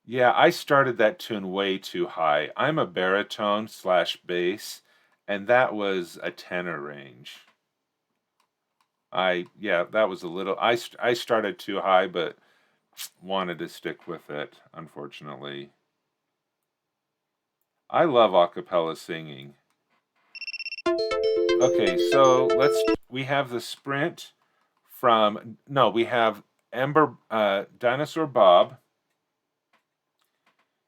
Yeah, I started that tune way too high. I'm a baritone slash bass, and that was a tenor range. Yeah, that was a little, I started too high, but wanted to stick with it, unfortunately. I love a cappella singing. Okay, so we have the sprint from, no, we have Dinosaur Bob.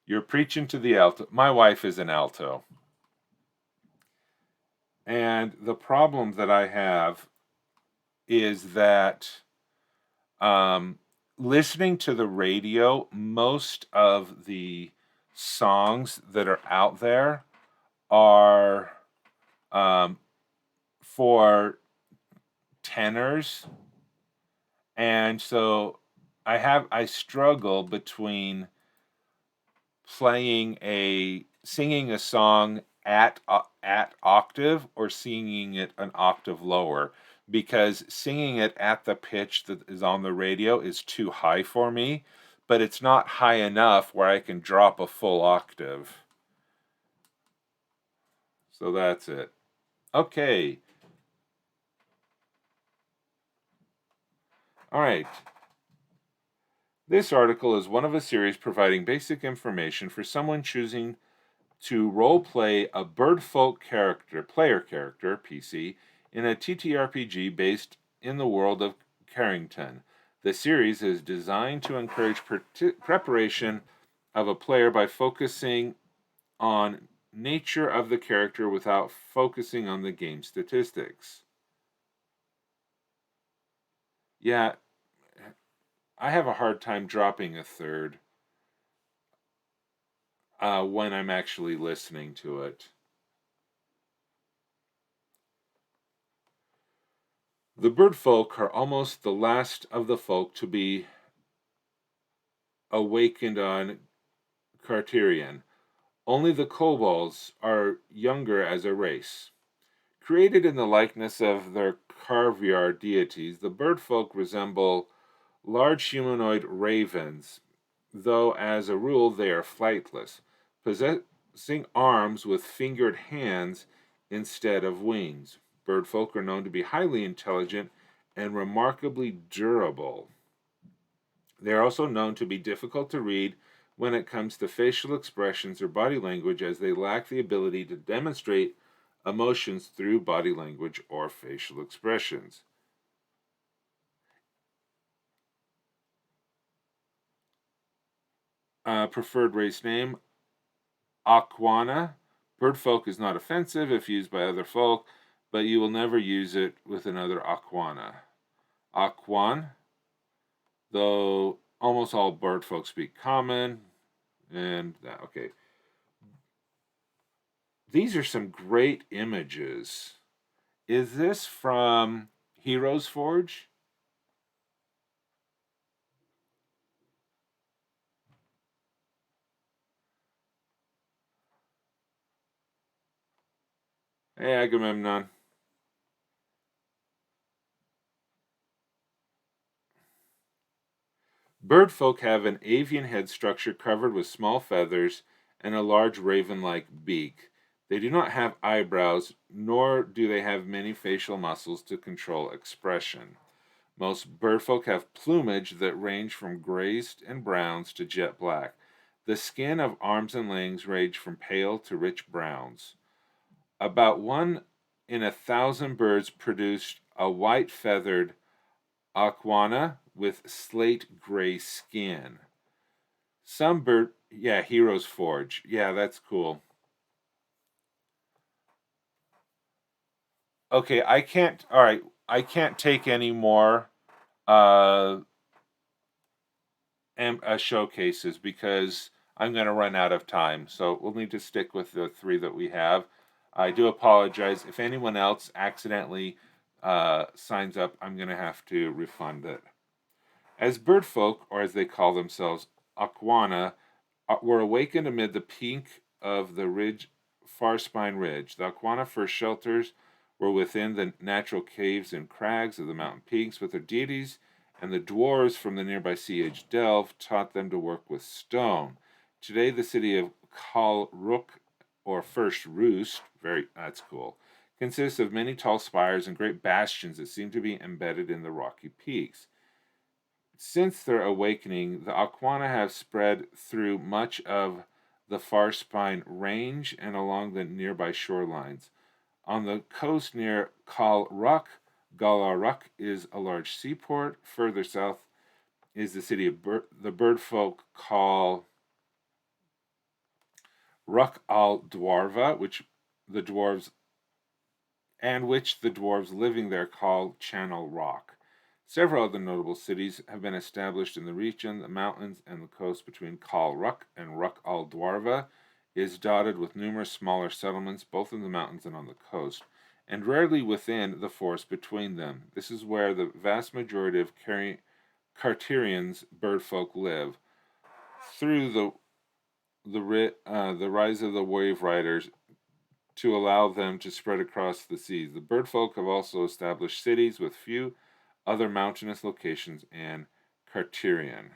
You're preaching to the alto. My wife is an alto. And the problem that I have is that listening to the radio, most of the songs that are out there are for tenors, and so I struggle between singing a song at octave or singing it an octave lower, because singing it at the pitch that is on the radio is too high for me, but it's not high enough where I can drop a full octave. So that's it. Okay. All right. This article is one of a series providing basic information for someone choosing to role-play a birdfolk player character, PC, in a TTRPG based in the world of Carrington. The series is designed to encourage preparation of a player by focusing on nature of the character without focusing on the game statistics. Yeah, I have a hard time dropping a third when I'm actually listening to it. The bird folk are almost the last of the folk to be awakened on Carterion. Only the kobolds are younger as a race. Created in the likeness of their caviar deities, the bird folk resemble large humanoid ravens, though as a rule they are flightless, possessing arms with fingered hands instead of wings. Birdfolk are known to be highly intelligent and remarkably durable. They are also known to be difficult to read when it comes to facial expressions or body language, as they lack the ability to demonstrate emotions through body language or facial expressions. Preferred race name, Aquana. Birdfolk is not offensive if used by other folk, but you will never use it with another Aquana. Aquan, though almost all birdfolk speak common, and that, okay. These are some great images. Is this from Heroes Forge? Hey, Agamemnon. Birdfolk have an avian head structure covered with small feathers and a large raven-like beak. They do not have eyebrows, nor do they have many facial muscles to control expression. Most birdfolk have plumage that range from grays and browns to jet black. The skin of arms and legs range from pale to rich browns. About 1 in 1,000 birds produce a white-feathered aquana with slate gray skin. Some bird, yeah, Heroes Forge. Yeah, that's cool. Okay, I can't, all right, I can't take any more uh, showcases because I'm going to run out of time. So we'll need to stick with the three that we have. I do apologize. If anyone else accidentally signs up, I'm going to have to refund it. As birdfolk, or as they call themselves, Aquana, were awakened amid the peak of the ridge, Far Spine Ridge. The Aquana first shelters were within the natural caves and crags of the mountain peaks with their deities, and the dwarves from the nearby Sea Age Delve taught them to work with stone. Today, the city of Kalruk, or First Roost, that's cool, consists of many tall spires and great bastions that seem to be embedded in the rocky peaks. Since their awakening, the Aquana have spread through much of the Far Spine Range and along the nearby shorelines. On the coast near Kalruk, Galaruk is a large seaport. Further south is the city of the birdfolk call Ruk al Dwarva, which the dwarves living there call Channel Rock. Several other notable cities have been established in the region. The mountains and the coast between Kalruk and Ruk al Dwarva is dotted with numerous smaller settlements, both in the mountains and on the coast, and rarely within the forest between them. This is where the vast majority of Carterion's birdfolk live. Through the rise of the wave riders to allow them to spread across the seas. The birdfolk have also established cities with few other mountainous locations and Carterion.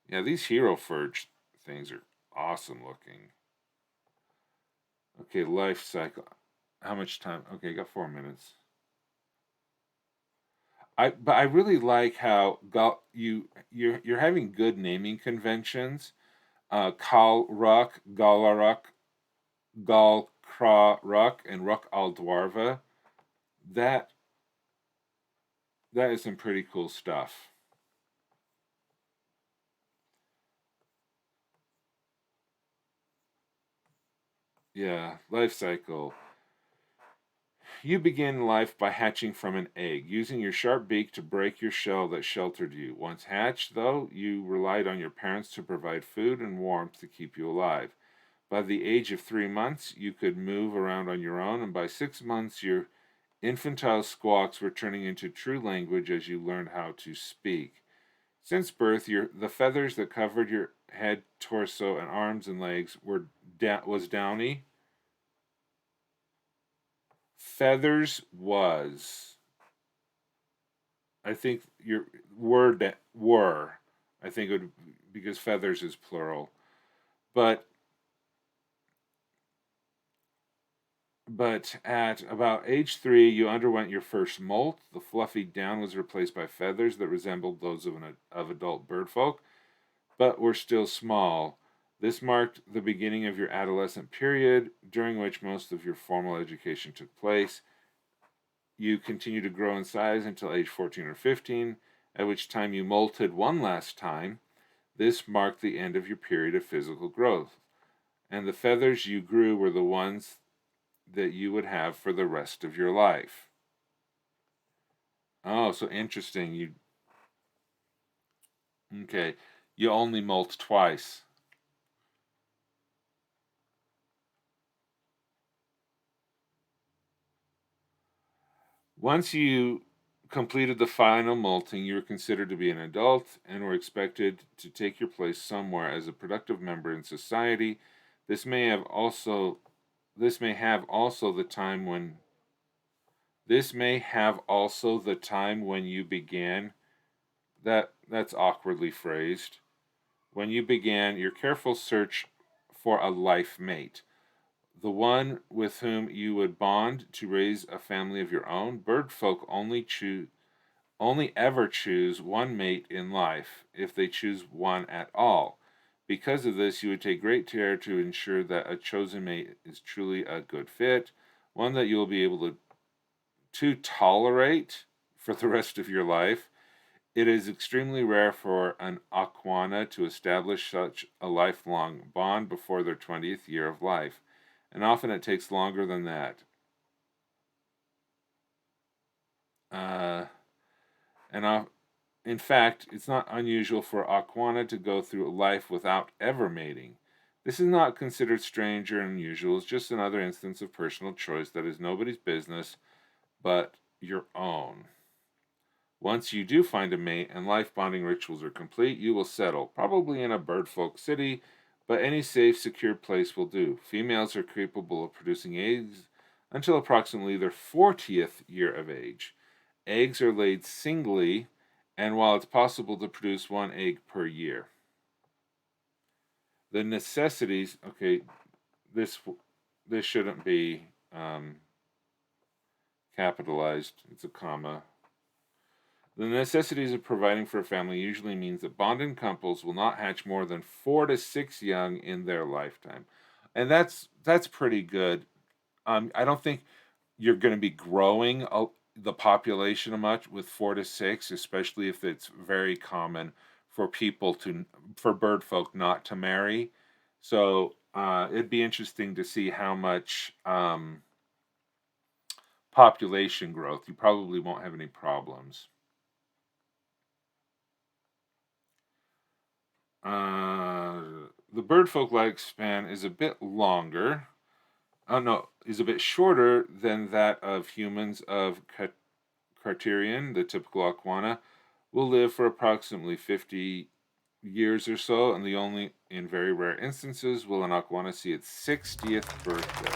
Yeah, these Hero Forge things are awesome looking. Okay, life cycle. How much time? Okay, got 4 minutes. But I really like how you're having good naming conventions. Kalruk, Galaruk, Galkraruk, and Ruk al Dwarva. That that is some pretty cool stuff. Yeah, life cycle. You begin life by hatching from an egg, using your sharp beak to break your shell that sheltered you. Once hatched, though, you relied on your parents to provide food and warmth to keep you alive. By the age of 3 months, you could move around on your own, and by 6 months, your infantile squawks were turning into true language as you learned how to speak. Since birth, the feathers that covered your head, torso, and arms and legs was downy. Feathers was. I think your word were. I think it would, because feathers is plural. But at about age 3, you underwent your first molt. The fluffy down was replaced by feathers that resembled those of adult birdfolk, but were still small. This marked the beginning of your adolescent period, during which most of your formal education took place. You continued to grow in size until age 14 or 15, at which time you molted one last time. This marked the end of your period of physical growth, and the feathers you grew were the ones that you would have for the rest of your life. Oh, so interesting. Okay. You only molt twice. Once you completed the final molting, you were considered to be an adult and were expected to take your place somewhere as a productive member in society. This may have also this may have also the time when this may have also the time when you began. That's awkwardly phrased. When you began your careful search for a life mate, the one with whom you would bond to raise a family of your own. Bird folk only ever choose one mate in life, if they choose one at all. Because of this, you would take great care to ensure that a chosen mate is truly a good fit, one that you will be able to tolerate for the rest of your life. It is extremely rare for an Aquana to establish such a lifelong bond before their 20th year of life, and often it takes longer than that. Uh, and in fact, it's not unusual for Aquana to go through life without ever mating. This is not considered strange or unusual, it's just another instance of personal choice that is nobody's business but your own. Once you do find a mate and life bonding rituals are complete, you will settle, probably in a birdfolk city, but any safe, secure place will do. Females are capable of producing eggs until approximately their 40th year of age. Eggs are laid singly, and while it's possible to produce one egg per year. The necessities, okay, this this shouldn't be capitalized. It's a comma. The necessities of providing for a family usually means that bonded couples will not hatch more than 4 to 6 young in their lifetime, and that's pretty good. I don't think you're going to be growing the population much with 4 to 6, especially if it's very common for for bird folk not to marry. So it'd be interesting to see how much population growth. You probably won't have any problems. Uh, the bird folk lifespan is a bit longer. Oh no, is a bit shorter than that of humans of Criterion. The typical Aquana will live for approximately 50 years or so, and the only in very rare instances will an Aquana see its 60th birthday.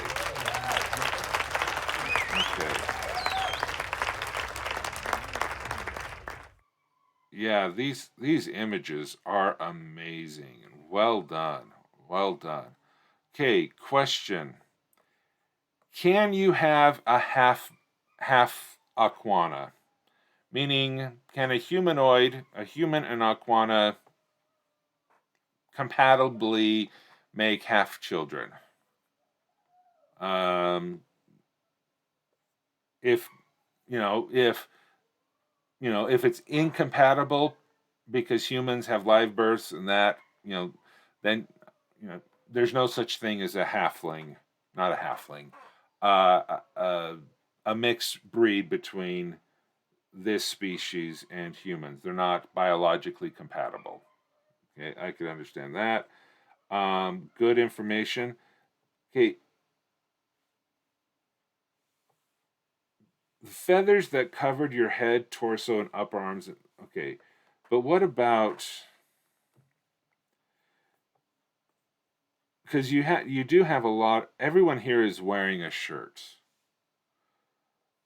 Okay. Yeah, these images are amazing and well done. Well done. Okay, question. Can you have a half Aquana? Meaning, can a humanoid, a human and aquana, compatibly make half children? Um, if if it's incompatible because humans have live births and that, then you know there's no such thing as a halfling, not a halfling, a mixed breed between this species and humans. They're not biologically compatible. Okay, I could understand that. Good information. Okay, the feathers that covered your head, torso, and upper arms. Okay, but what about, because you do have a lot. Everyone here is wearing a shirt,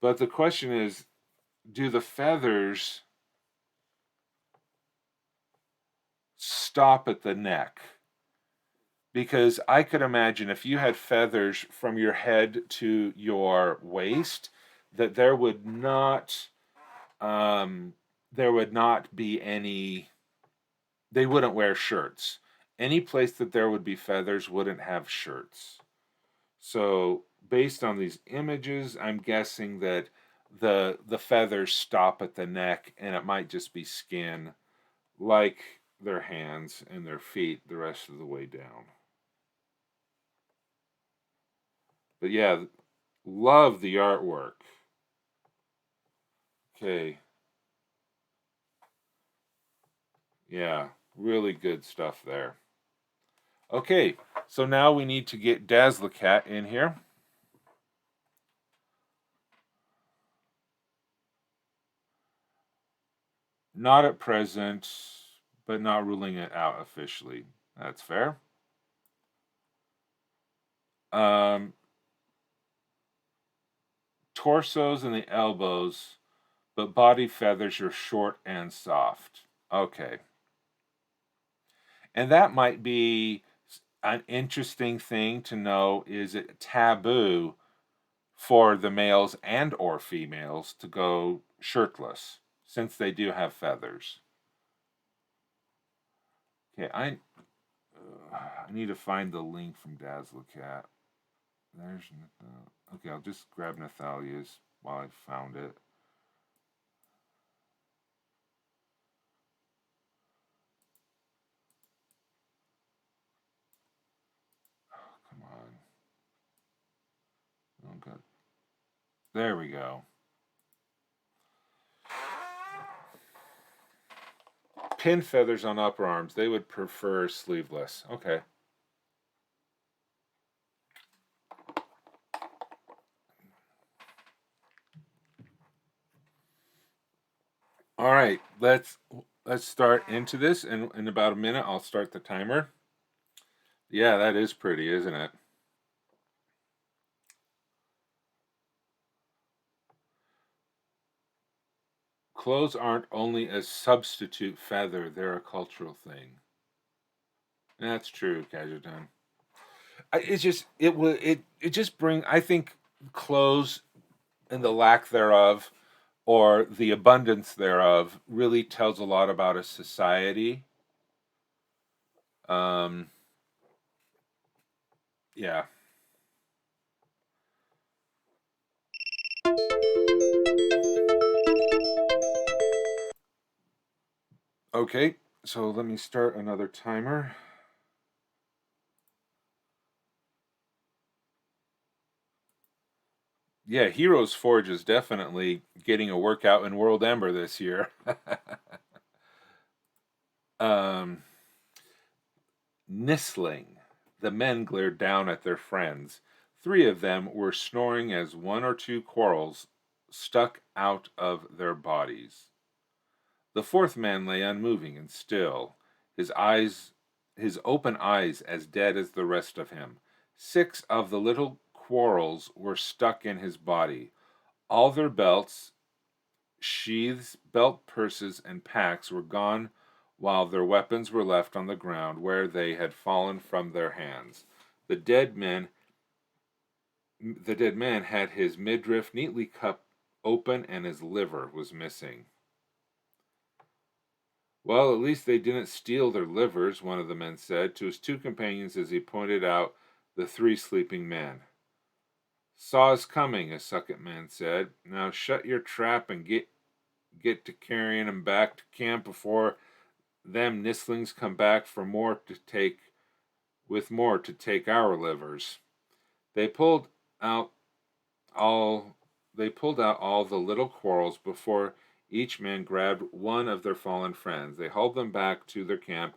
but the question is, do the feathers stop at the neck? Because I could imagine if you had feathers from your head to your waist, that there would not be any. They wouldn't wear shirts. Any place that there would be feathers wouldn't have shirts. So based on these images, I'm guessing that the feathers stop at the neck, and it might just be skin, like their hands and their feet, the rest of the way down. But yeah, love the artwork. Okay. Yeah, really good stuff there. Okay, so now we need to get Dazzlecat in here. Not at present, but not ruling it out officially. That's fair. Um, Torsos and the elbows, but body feathers are short and soft. Okay. And that might be an interesting thing to know. Is it taboo for the males and or females to go shirtless since they do have feathers? Okay, I need to find the link from Dazzlecat. There's okay. I'll just grab Nathalia's while I found it. Oh, come on. Oh god. There we go. Pin feathers on upper arms. They would prefer sleeveless. Okay. All right. Let's start into this. And in about a minute, I'll start the timer. Yeah, that is pretty, isn't it? Clothes aren't only a substitute feather; they're a cultural thing. That's true, Kajutan. It's just it just bring. I think clothes and the lack thereof, or the abundance thereof, really tells a lot about a society. Um, yeah. Okay, so let me start another timer. Yeah, Heroes Forge is definitely getting a workout in World Ember this year. um, Nistling. The men glared down at their friends. Three of them were snoring as one or two quarrels stuck out of their bodies. The fourth man lay unmoving and still, his open eyes as dead as the rest of him. Six of the little quarrels were stuck in his body. All their belts, sheaths, belt purses, and packs were gone, while their weapons were left on the ground where they had fallen from their hands. The dead man the dead man had his midriff neatly cut open and his liver was missing. Well, at least they didn't steal their livers, one of the men said to his two companions as he pointed out the three sleeping men. Saw us coming, a second man said. Now shut your trap and get to carrying 'em back to camp before them Nislings come back for more to take our livers. They pulled out all they pulled out all the little quarrels before each man grabbed one of their fallen friends. They hauled them back to their camp,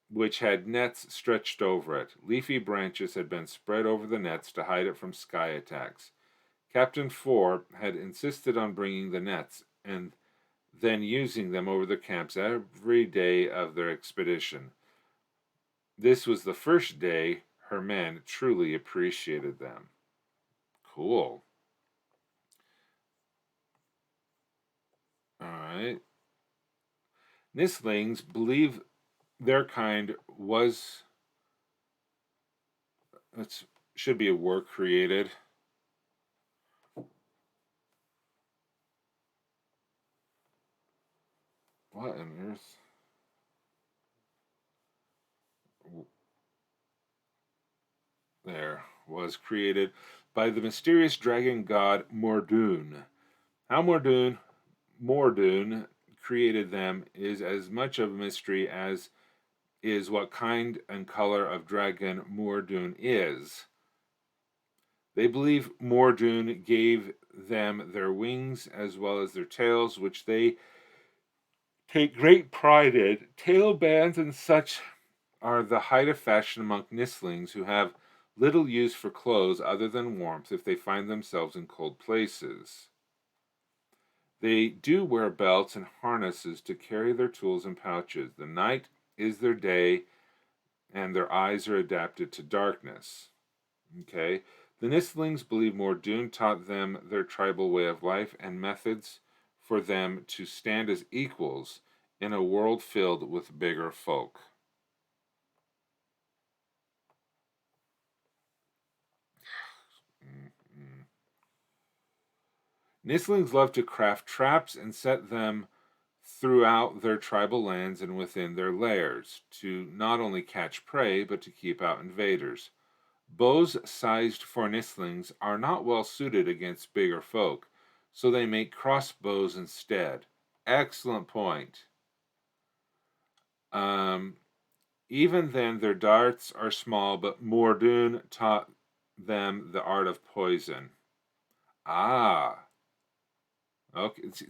which had nets stretched over it. Leafy branches had been spread over the nets to hide it from sky attacks. Captain Four had insisted on bringing the nets and then using them over the camps every day of their expedition. This was the first day her men truly appreciated them. Cool. All right. Nislings believe their kind was. It should be a work created. What on earth? There was created by the mysterious dragon god Mordoon. How Mordoon created them is as much of a mystery as is what kind and color of dragon Mordoon is. They believe Mordoon gave them their wings as well as their tails, which they take great pride in. Tail bands and such are the height of fashion among Nislings who have little use for clothes other than warmth if they find themselves in cold places. They do wear belts and harnesses to carry their tools in pouches. The night is their day, and their eyes are adapted to darkness. Okay? The Nislings believe Mordoon taught them their tribal way of life and methods for them to stand as equals in a world filled with bigger folk. Nislings love to craft traps and set them throughout their tribal lands and within their lairs to not only catch prey but to keep out invaders. Bows sized for Nislings are not well suited against bigger folk, so they make crossbows instead. Excellent point. Even then, their darts are small, but Mordoon taught them the art of poison. Ah, okay. It's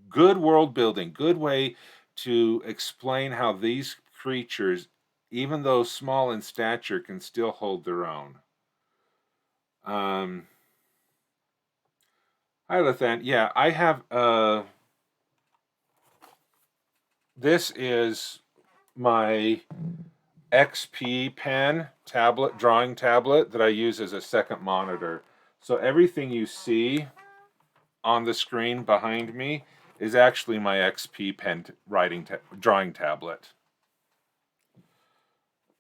good world building. Good way to explain how these creatures, even though small in stature, can still hold their own. Hi, Lathan. Yeah, I have. This is my XP pen tablet, drawing tablet that I use as a second monitor. So everything you see on the screen behind me is actually my XP pen drawing tablet.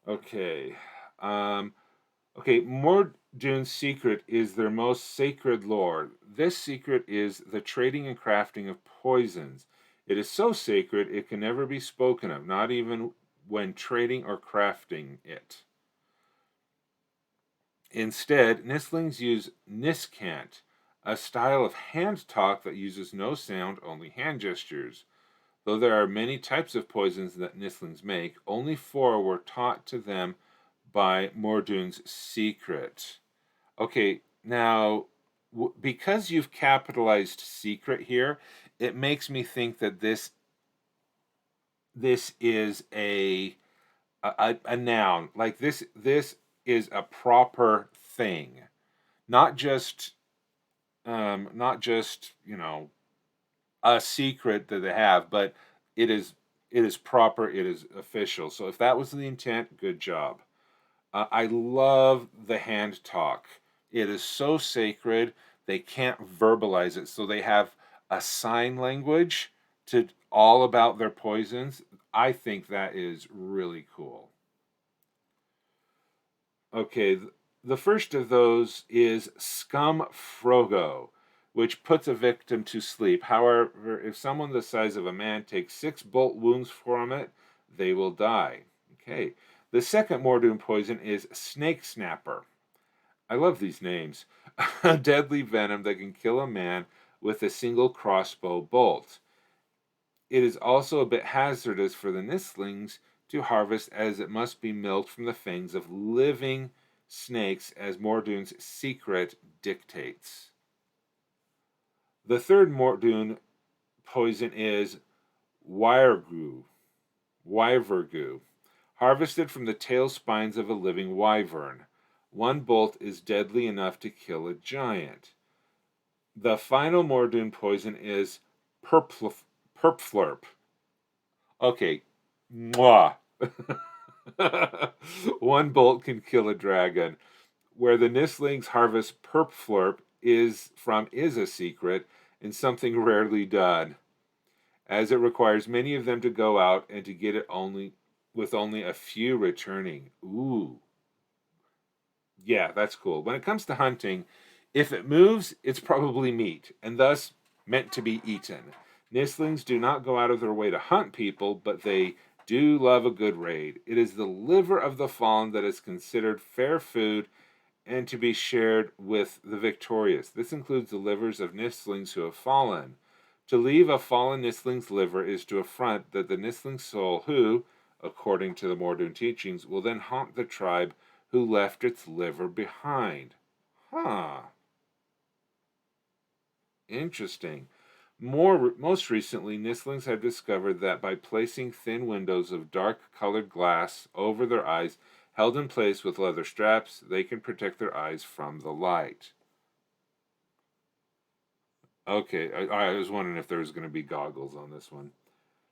Okay. Okay, Mordoon's secret is their most sacred lore. This secret is the trading and crafting of poisons. It is so sacred it can never be spoken of, not even when trading or crafting it. Instead, Nislings use Niskant, a style of hand talk that uses no sound, only hand gestures. Though there are many types of poisons that Nislings make, only 4 were taught to them by Mordoon's secret. Okay, now, because you've capitalized secret here, it makes me think that this is a noun. Like this is a proper thing, not just a secret that they have, but it is proper. It is official. So if that was the intent, good job. I love the hand talk. It is so sacred. They can't verbalize it, so they have a sign language to all about their poisons. I think that is really cool. Okay, the first of those is Scum Frogo. which puts a victim to sleep. However, if someone the size of a man takes 6 bolt wounds from it, they will die. Okay. The second Mordoon poison is snake snapper. I love these names. A deadly venom that can kill a man with a single crossbow bolt. It is also a bit hazardous for the nistlings to harvest, as it must be milked from the fangs of living snakes, as Mordoon's secret dictates. The third Mordoon poison is wyvergoo, harvested from the tail spines of a living wyvern. One bolt is deadly enough to kill a giant. The final Mordoon poison is perpflurp. Okay, mwah. One bolt can kill a dragon. Where the nistlings harvest perpflurp is a secret and something rarely done, as it requires many of them to go out and to get it with only a few returning. Ooh. Yeah, that's cool. When it comes to hunting, if it moves, it's probably meat, and thus meant to be eaten. Nistlings do not go out of their way to hunt people, but they do love a good raid. It is the liver of the fallen that is considered fair food and to be shared with the victorious. This includes the livers of nistlings who have fallen. To leave a fallen nistling's liver is to affront the nistling's soul, who, according to the Mordoon teachings, will then haunt the tribe who left its liver behind. Huh. Interesting. Most recently, nistlings have discovered that by placing thin windows of dark-colored glass over their eyes, held in place with leather straps, they can protect their eyes from the light. Okay, I was wondering if there was going to be goggles on this one.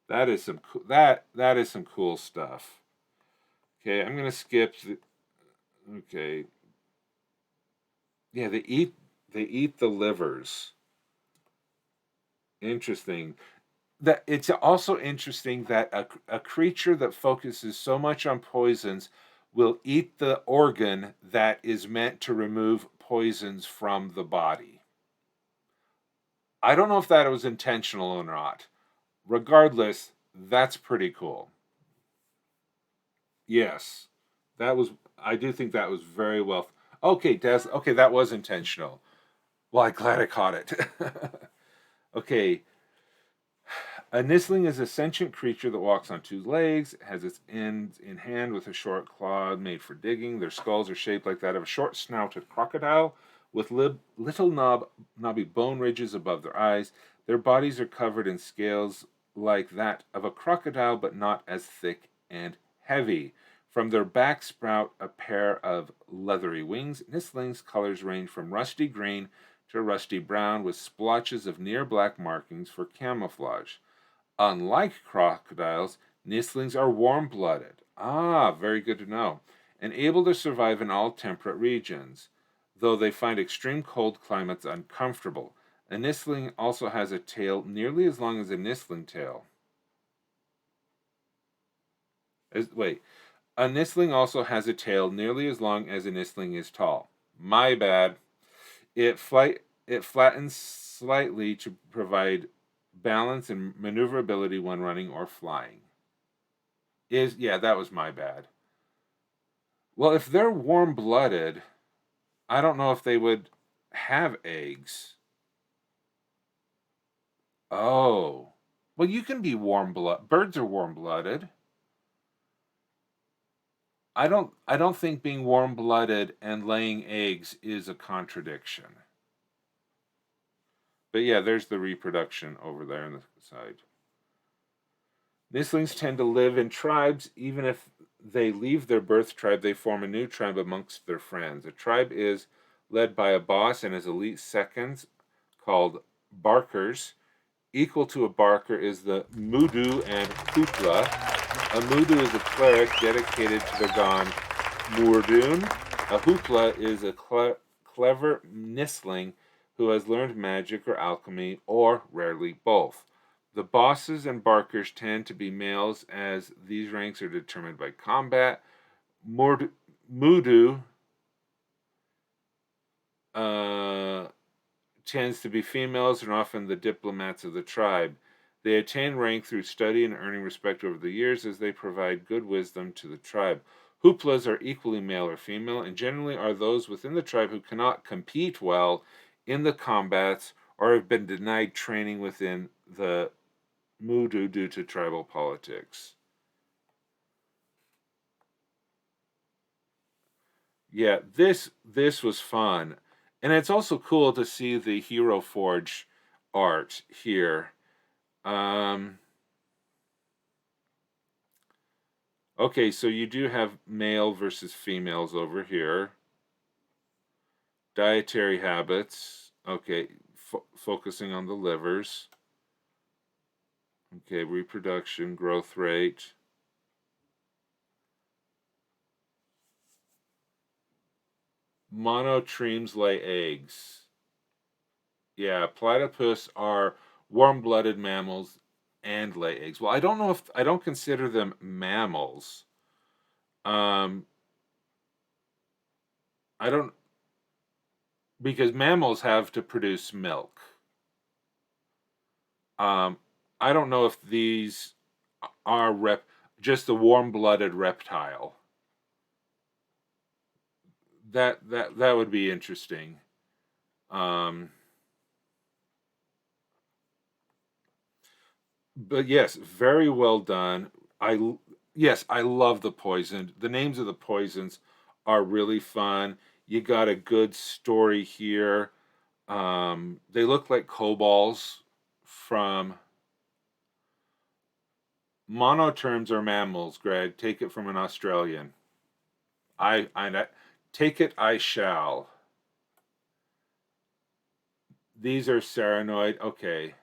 That is some that is some cool stuff. Okay, I'm going to skip. Okay. Yeah, they eat the livers. Interesting. That it's also interesting that a creature that focuses so much on poisons will eat the organ that is meant to remove poisons from the body. I don't know if that was intentional or not. Regardless, that's pretty cool. Yes. I do think that was very well. Okay, Des, okay, that was intentional. Well, I'm glad I caught it. Okay. A nistling is a sentient creature that walks on two legs, has its ends in hand with a short claw made for digging. Their skulls are shaped like that of a short-snouted crocodile, with little knobby bone ridges above their eyes. Their bodies are covered in scales like that of a crocodile, but not as thick and heavy. From their back sprout a pair of leathery wings. Nistlings' colors range from rusty green to rusty brown, with splotches of near-black markings for camouflage. Unlike crocodiles, nistlings are warm-blooded. Ah, very good to know. And able to survive in all temperate regions, though they find extreme cold climates uncomfortable. A nistling also has a tail nearly as long as a nistling tail. A nistling also has a tail nearly as long as a nistling is tall. My bad. It flattens slightly to provide balance and maneuverability when running or flying. Yeah, that was my bad. Well, if they're warm-blooded, I don't know if they would have eggs. Oh. Well, you can be warm-blooded. Birds are warm-blooded. I don't think being warm-blooded and laying eggs is a contradiction. But yeah, there's the reproduction over there on the side. Nistlings tend to live in tribes. Even if they leave their birth tribe, they form a new tribe amongst their friends. A tribe is led by a boss and his elite seconds, called barkers. Equal to a barker is the Mudu and Hoopla. A Mudu is a cleric dedicated to the god Mordoon. A Hoopla is a clever nistling who has learned magic or alchemy, or rarely both. The bosses and barkers tend to be males, as these ranks are determined by combat. Mudu tends to be females and often the diplomats of the tribe. They attain rank through study and earning respect over the years as they provide good wisdom to the tribe. Hooplas are equally male or female and generally are those within the tribe who cannot compete well in the combats or have been denied training within the Mudu due to tribal politics. Yeah, this was fun. And it's also cool to see the Hero Forge art here. Um, okay, so you do have male versus females over here. Dietary habits. Okay, focusing on the livers. Okay, reproduction, growth rate. Monotremes lay eggs. Yeah, platypus are warm-blooded mammals and lay eggs. Well, I don't know if I don't consider them mammals. Um, I don't because mammals have to produce milk. Um, I don't know if these are just a warm-blooded reptile. That would be interesting. Um, but yes, very well done. Yes, I love the poison. The names of the poisons are really fun. You got a good story here. They look like kobolds from monoterms are mammals, Greg. Take it from an Australian. I take it I shall. These are serenoid. Okay.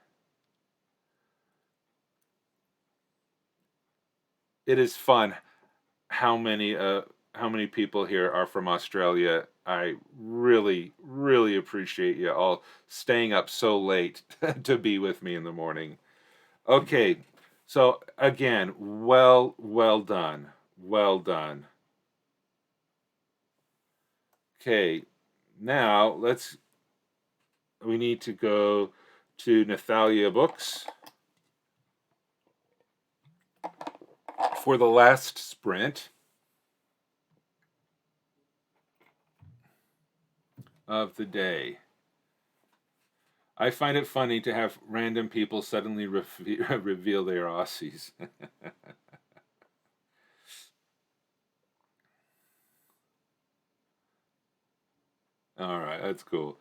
It is fun how many people here are from Australia. I really, really appreciate you all staying up so late to be with me in the morning. Okay, so again, well done. Well done. Okay, now we need to go to Nathalia Books for the last sprint of the day. I find it funny to have random people suddenly reveal they are Aussies. All right, that's cool.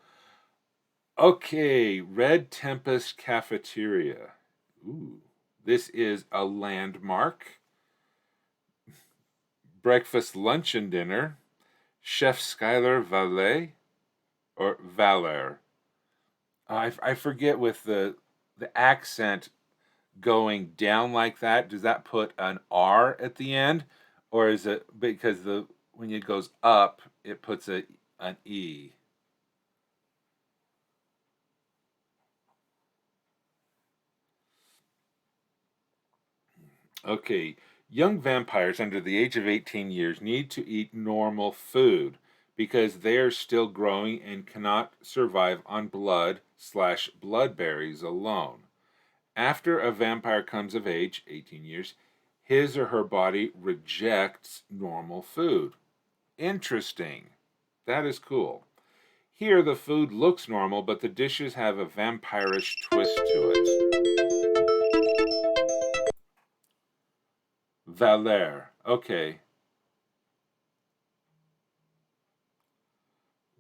Okay, Red Tempest Cafeteria. Ooh, this is a landmark. Breakfast, lunch, and dinner. Chef Skylar Valet or Valer. I forget with the accent going down like that. Does that put an R at the end, or is it because the when it goes up it puts an E? Okay, young vampires under the age of 18 years need to eat normal food because they are still growing and cannot survive on blood/bloodberries alone. After a vampire comes of age, 18 years, his or her body rejects normal food. Interesting. That is cool. Here, the food looks normal, but the dishes have a vampirish twist to it. Valer. Okay.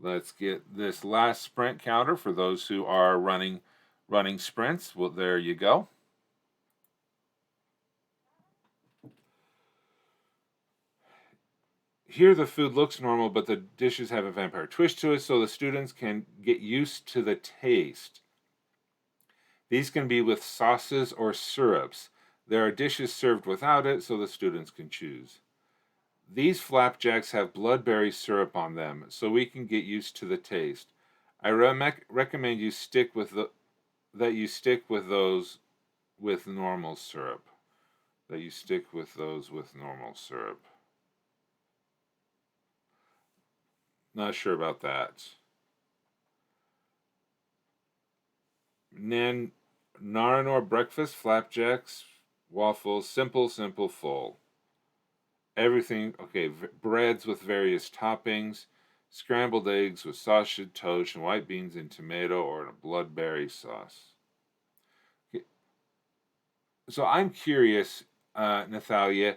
Let's get this last sprint counter for those who are running sprints. Well, there you go. Here the food looks normal, but the dishes have a vampire twist to it, so the students can get used to the taste. These can be with sauces or syrups. There are dishes served without it, so the students can choose. These flapjacks have bloodberry syrup on them, so we can get used to the taste. I recommend you stick with that you stick with those with normal syrup. That you stick with those with normal syrup. Not sure about that. Nan Naranor breakfast, flapjacks, waffles, simple, simple, full. Everything, okay, breads with various toppings, scrambled eggs with sausage, toast, and white beans and tomato or in a bloodberry sauce. Okay, so I'm curious, Nathalia,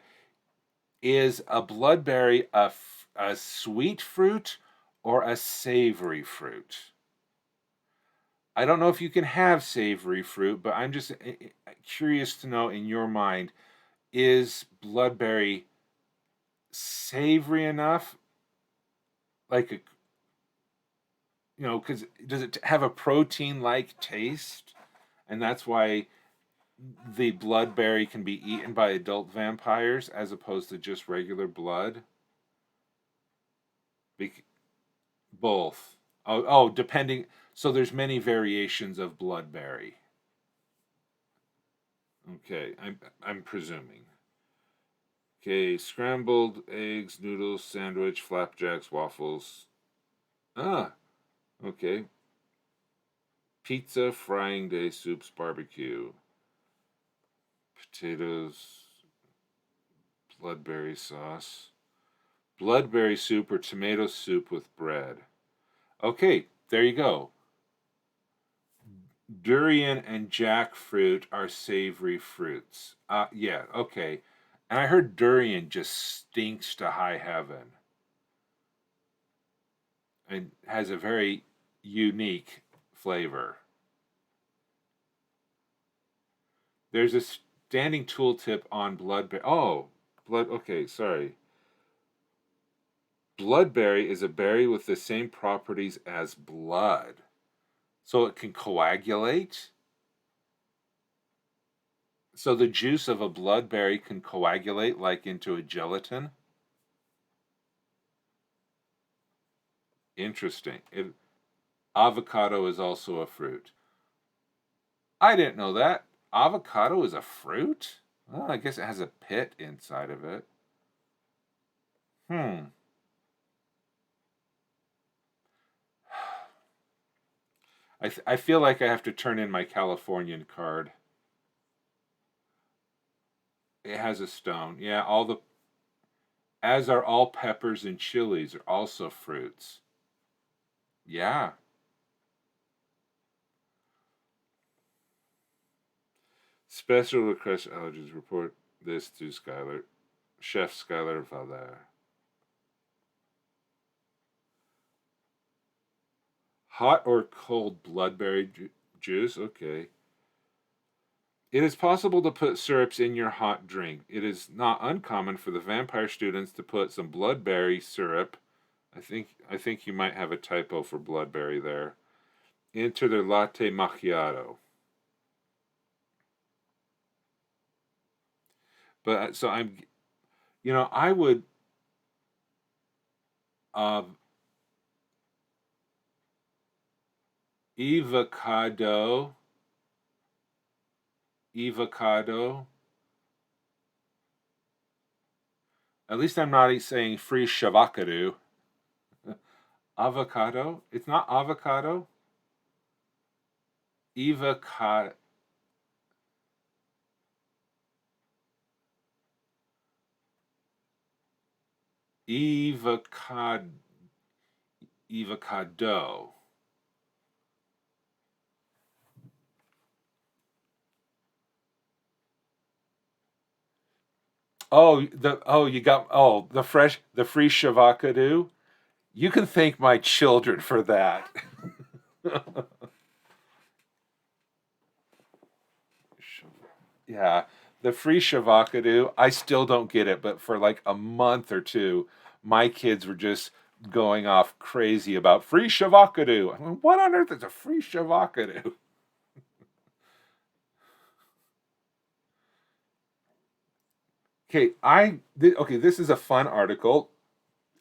is a bloodberry a sweet fruit or a savory fruit? I don't know if you can have savory fruit, but I'm just curious to know in your mind, is bloodberry savory enough? Like a, because does it have a protein-like taste? And that's why the bloodberry can be eaten by adult vampires as opposed to just regular blood? Both. Oh, depending. So there's many variations of bloodberry. Okay, I'm presuming. Okay, scrambled eggs, noodles, sandwich, flapjacks, waffles. Ah, okay. Pizza, frying day, soups, barbecue, potatoes, bloodberry sauce, bloodberry soup or tomato soup with bread. Okay, there you go. Durian and jackfruit are savory fruits. Yeah, okay. And I heard durian just stinks to high heaven and has a very unique flavor. There's a standing tooltip on bloodberry. Oh, blood. Okay, sorry. Bloodberry is a berry with the same properties as blood, so it can coagulate. So the juice of a bloodberry can coagulate like into a gelatin. Interesting. Avocado is also a fruit. I didn't know that. Avocado is a fruit? Well, I guess it has a pit inside of it. Hmm. I feel like I have to turn in my Californian card. It has a stone. Yeah, as are all peppers and chilies are also fruits. Yeah. Special request allergies report this to Chef Skylar Valère. Hot or cold bloodberry juice? Okay. It is possible to put syrups in your hot drink. It is not uncommon for the vampire students to put some bloodberry syrup. I think you might have a typo for bloodberry there. Into their latte macchiato. But so I would uh avocado, avocado. At least I'm not saying free shavacado. Avocado? It's not avocado. Avocado. Avocado. Avocado. The free shavacado. You can thank my children for that. Yeah, the free shavacado. I still don't get it, but for like a month or two, my kids were just going off crazy about free shavacado. I mean, what on earth is a free shavacado? Okay, this is a fun article.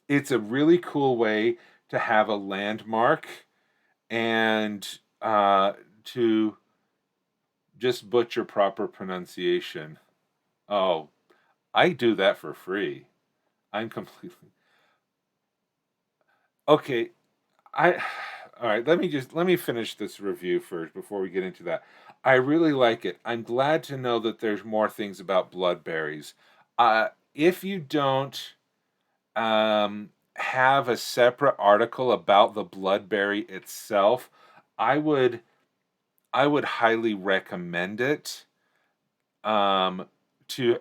It's a really cool way to have a landmark and to just butcher proper pronunciation. Oh, I do that for free. I'm completely okay. I All right, let me finish this review first before we get into that. I really like it. I'm glad to know that there's more things about bloodberries. If you don't have a separate article about the bloodberry itself, I would I would highly recommend it. To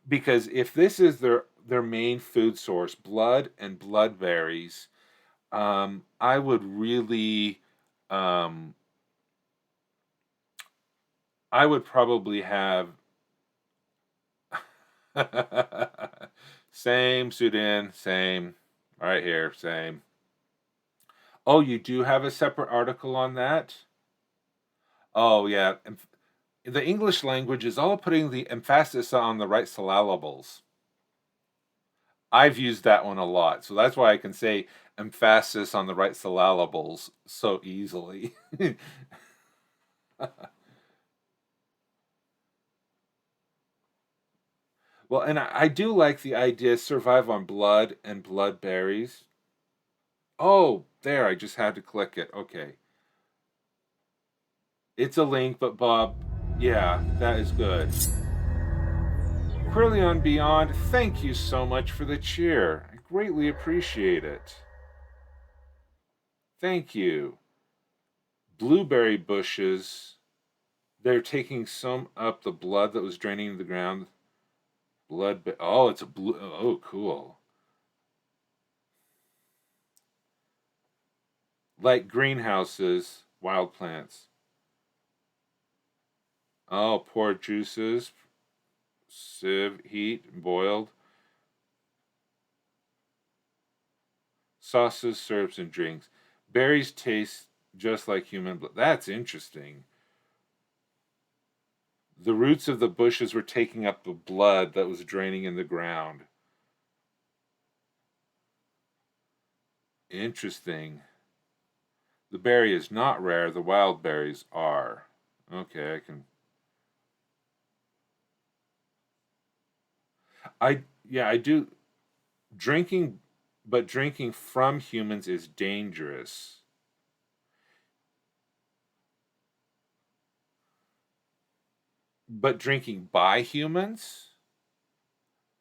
Because if this is their main food source, blood and bloodberries, I would really, um, I would probably have same Sudan, same right here, same. Oh, you do have a separate article on that? Oh yeah, the English language is all putting the emphasis on the right syllables. I've used that one a lot, so that's why I can say emphasis on the right syllables so easily. Well, and I do like the idea survive on blood and bloodberries. Oh, there, I just had to click it. Okay. It's a link, but Bob, yeah, that is good. Quirlion Beyond, thank you so much for the cheer. I greatly appreciate it. Thank you. Blueberry bushes, they're taking some up the blood that was draining the ground. Oh, it's a blue. Oh, cool. Like greenhouses, wild plants. Oh, pour juices, sieve, heat, boiled. Sauces, syrups, and drinks. Berries taste just like human blood. That's interesting. The roots of the bushes were taking up the blood that was draining in the ground. Interesting. The berry is not rare. The wild berries are. Okay, I can. Yeah, I do. Drinking, but drinking from humans is dangerous. But drinking by humans?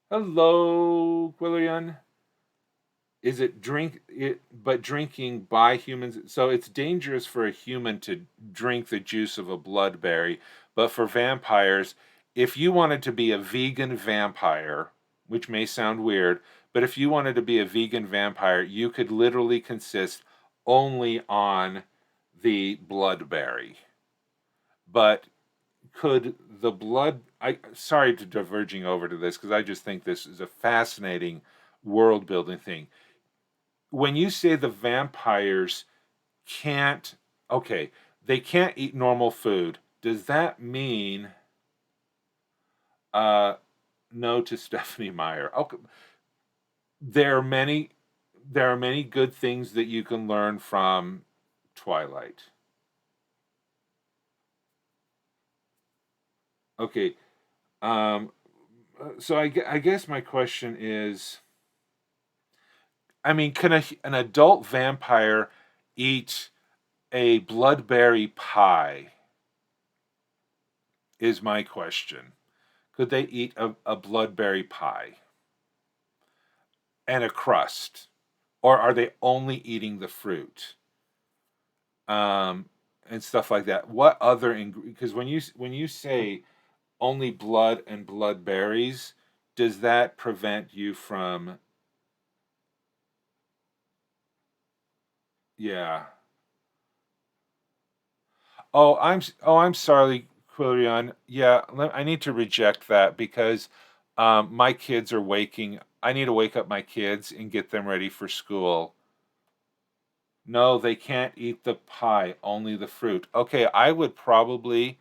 Hello, Quillian. Is it drink it but drinking by humans? So it's dangerous for a human to drink the juice of a bloodberry, but for vampires, if you wanted to be a vegan vampire, which may sound weird, but if you wanted to be a vegan vampire, you could literally consist only on the bloodberry. But could the blood I sorry to diverging over to this because I just think this is a fascinating world building thing. When you say the vampires can't, okay, they can't eat normal food, does that mean uh no to Stephanie Meyer? Okay, there are many there are many good things that you can learn from Twilight. Okay, um so I guess my question is, I mean, can an adult vampire eat a bloodberry pie? Is my question. Could they eat a bloodberry pie and a crust? Or are they only eating the fruit? And stuff like that. What other because when you say only blood and bloodberries, does that prevent you from, yeah. I'm sorry, Quillian. Yeah, I need to reject that because my kids are waking. I need to wake up my kids and get them ready for school. No, they can't eat the pie, only the fruit. Okay, uh, I would probably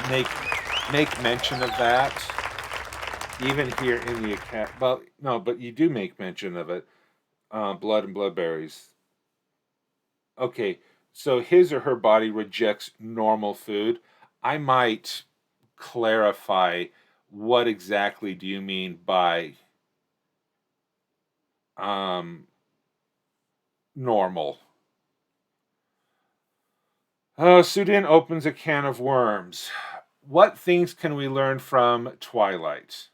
make make mention of that, even here in the account. Well, no, but you do make mention of it. Blood and bloodberries. Okay, so his or her body rejects normal food. I might clarify What exactly do you mean by normal? Sudan opens a can of worms. What things can we learn from Twilight?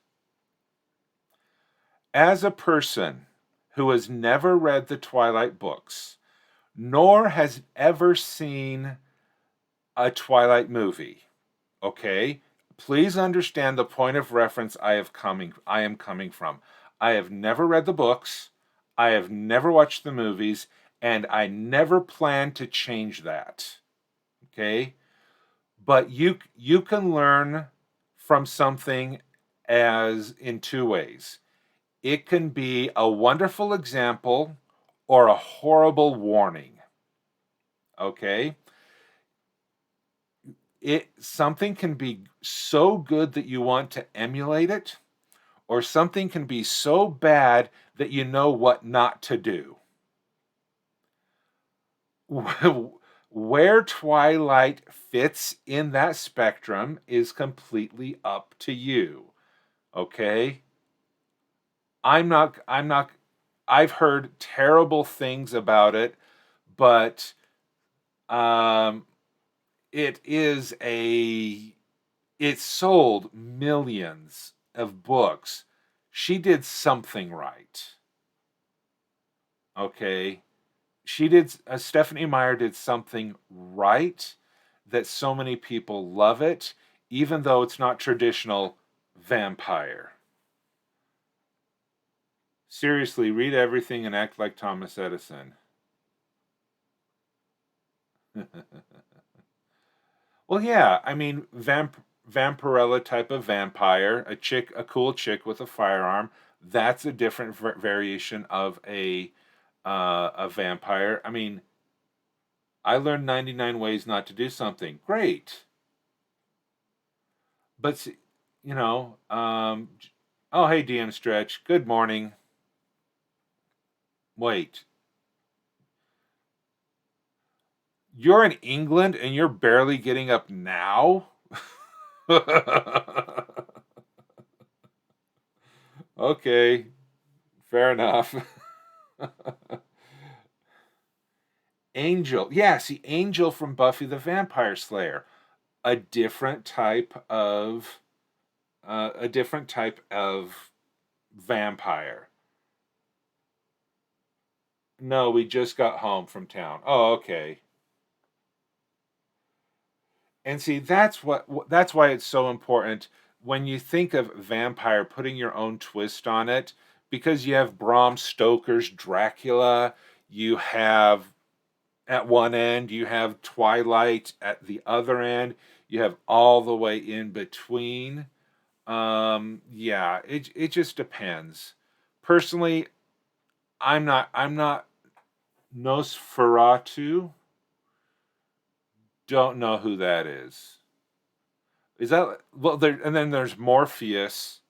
As a person who has never read the Twilight books, nor has ever seen a Twilight movie, okay? Please understand the point of reference I am coming from. I have never read the books, I have never watched the movies, and I never plan to change that. Okay? But you can learn from something as in two ways. It can be a wonderful example or a horrible warning. Okay? Something can be so good that you want to emulate it, or something can be so bad that you know what not to do. Where Twilight fits in that spectrum is completely up to you. Okay? I'm not I've heard terrible things about it, but um it is a it sold millions of books. She did something right. Okay? Stephanie Meyer did something right that so many people love it, even though it's not traditional vampire. Seriously, read everything and act like Thomas Edison. Well, yeah, I mean, vampirella type of vampire, a cool chick with a firearm. That's a different variation of a vampire. I mean, I learned 99 ways not to do something. Great. But, you know, oh, hey, DM Stretch. Good morning. Wait. You're in England and you're barely getting up now? Okay, fair enough. Angel. Yeah, see, Angel from Buffy the Vampire Slayer. A different type of a different type of vampire. No, we just got home from town. Oh, okay. And see, that's why it's so important when you think of vampire putting your own twist on it, because you have Bram Stoker's Dracula, you have at one end, you have Twilight at the other end, you have all the way in between. Yeah, it just depends. Personally, I'm not Nosferatu. Don't know who that is. Is that well? There and then there's Morpheus.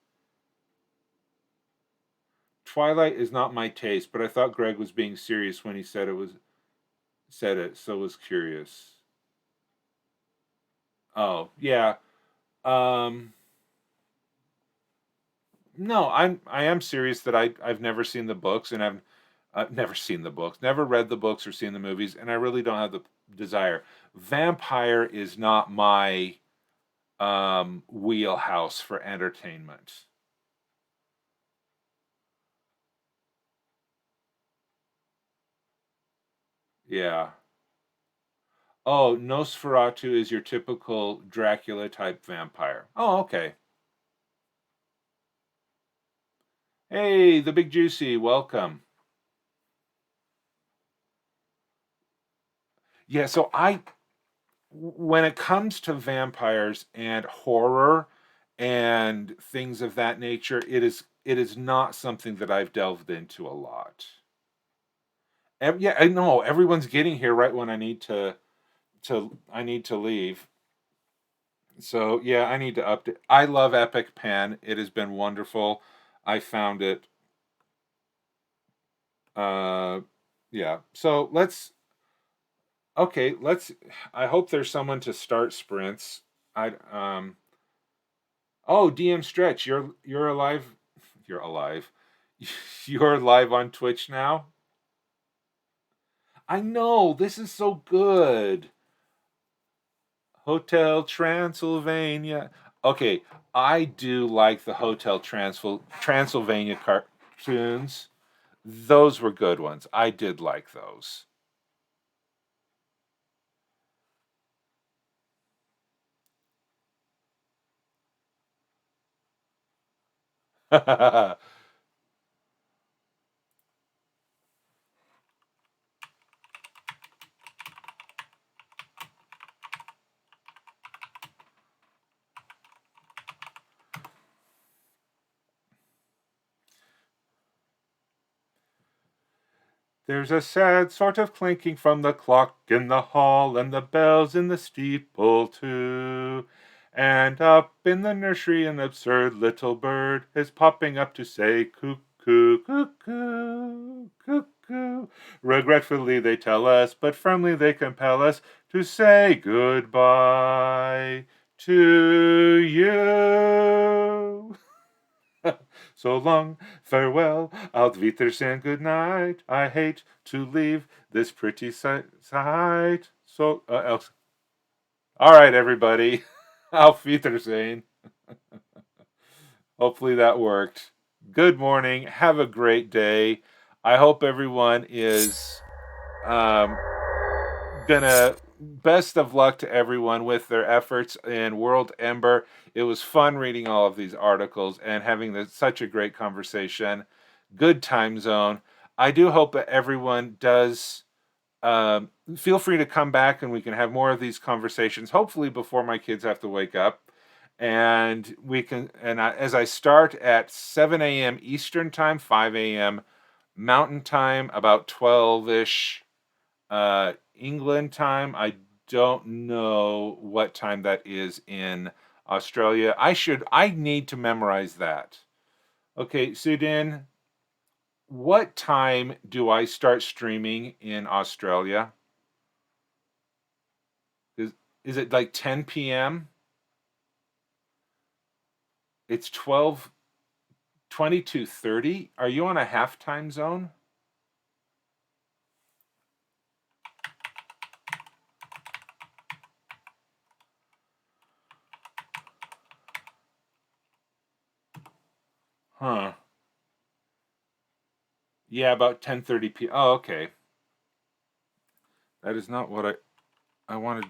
Twilight is not my taste, but I thought Greg was being serious when he said it. So was curious. Oh yeah. Um. No, I am serious that I've never seen the books and I've never seen the books, never read the books or seen the movies, and I really don't have the desire. Vampire is not my wheelhouse for entertainment. Yeah. Oh, Nosferatu is your typical Dracula type vampire. Oh, okay. Hey, the big juicy, welcome. Yeah, so when it comes to vampires and horror and things of that nature, it is not something that I've delved into a lot. Yeah, I know everyone's getting here right when I need to leave. So yeah, I need to update. I love Epic Pen. It has been wonderful. I found it. Uh, yeah. So let's. Okay, let's. I hope there's someone to start sprints. I Oh, DM Stretch, you're alive. You're alive. You're live on Twitch now. I know this is so good. Hotel Transylvania. Okay, I do like the Hotel Transylvania cartoons. Those were good ones. I did like those. There's a sad sort of clinking from the clock in the hall, and the bells in the steeple too. And up in the nursery an absurd little bird is popping up to say cuckoo, cuckoo, cuckoo. Regretfully they tell us, but firmly they compel us to say goodbye to you. So long, farewell, auf Wiedersehen, good night. I hate to leave this pretty sight. So, all right, everybody, auf Wiedersehen. Hopefully that worked. Good morning. Have a great day. I hope everyone is um, gonna best of luck to everyone with their efforts in World Ember. It was fun reading all of these articles and having such a great conversation. Good time zone. I do hope that everyone does feel free to come back and we can have more of these conversations, hopefully before my kids have to wake up. And we can, as I start at 7 a.m. Eastern time, 5 a.m. Mountain time, about 12-ish England time. I don't know what time that is in Australia. I need to memorize that. Okay, Sudin, what time do I start streaming in Australia? Is it like 10 p.m.? It's 22:30. Are you on a half time zone? Huh. Yeah, about 10:30 p.m. Oh, okay. That is not what I wanted.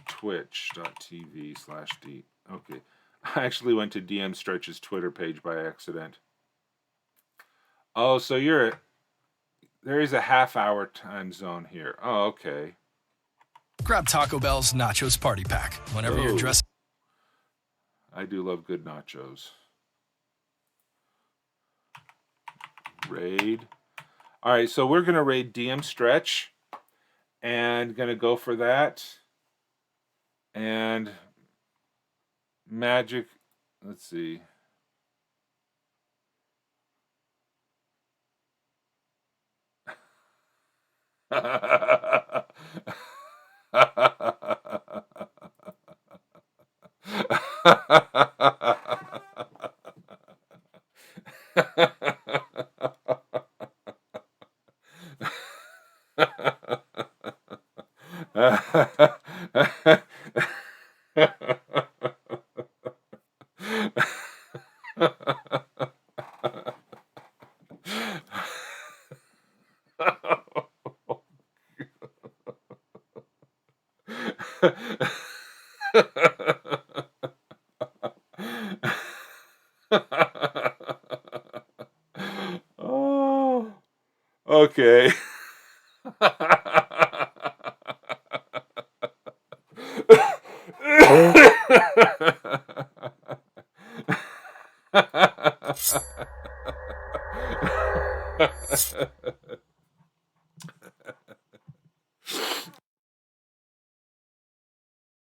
Twitch.tv/D. Okay. I actually went to DM Stretch's Twitter page by accident. Oh, so there is a half-hour time zone here. Oh, okay. Grab Taco Bell's Nachos Party Pack whenever you're dressing. I do love good nachos. Raid. All right, so we're going to raid DM Stretch and going to go for that. And Magic, let's see. Oh, okay.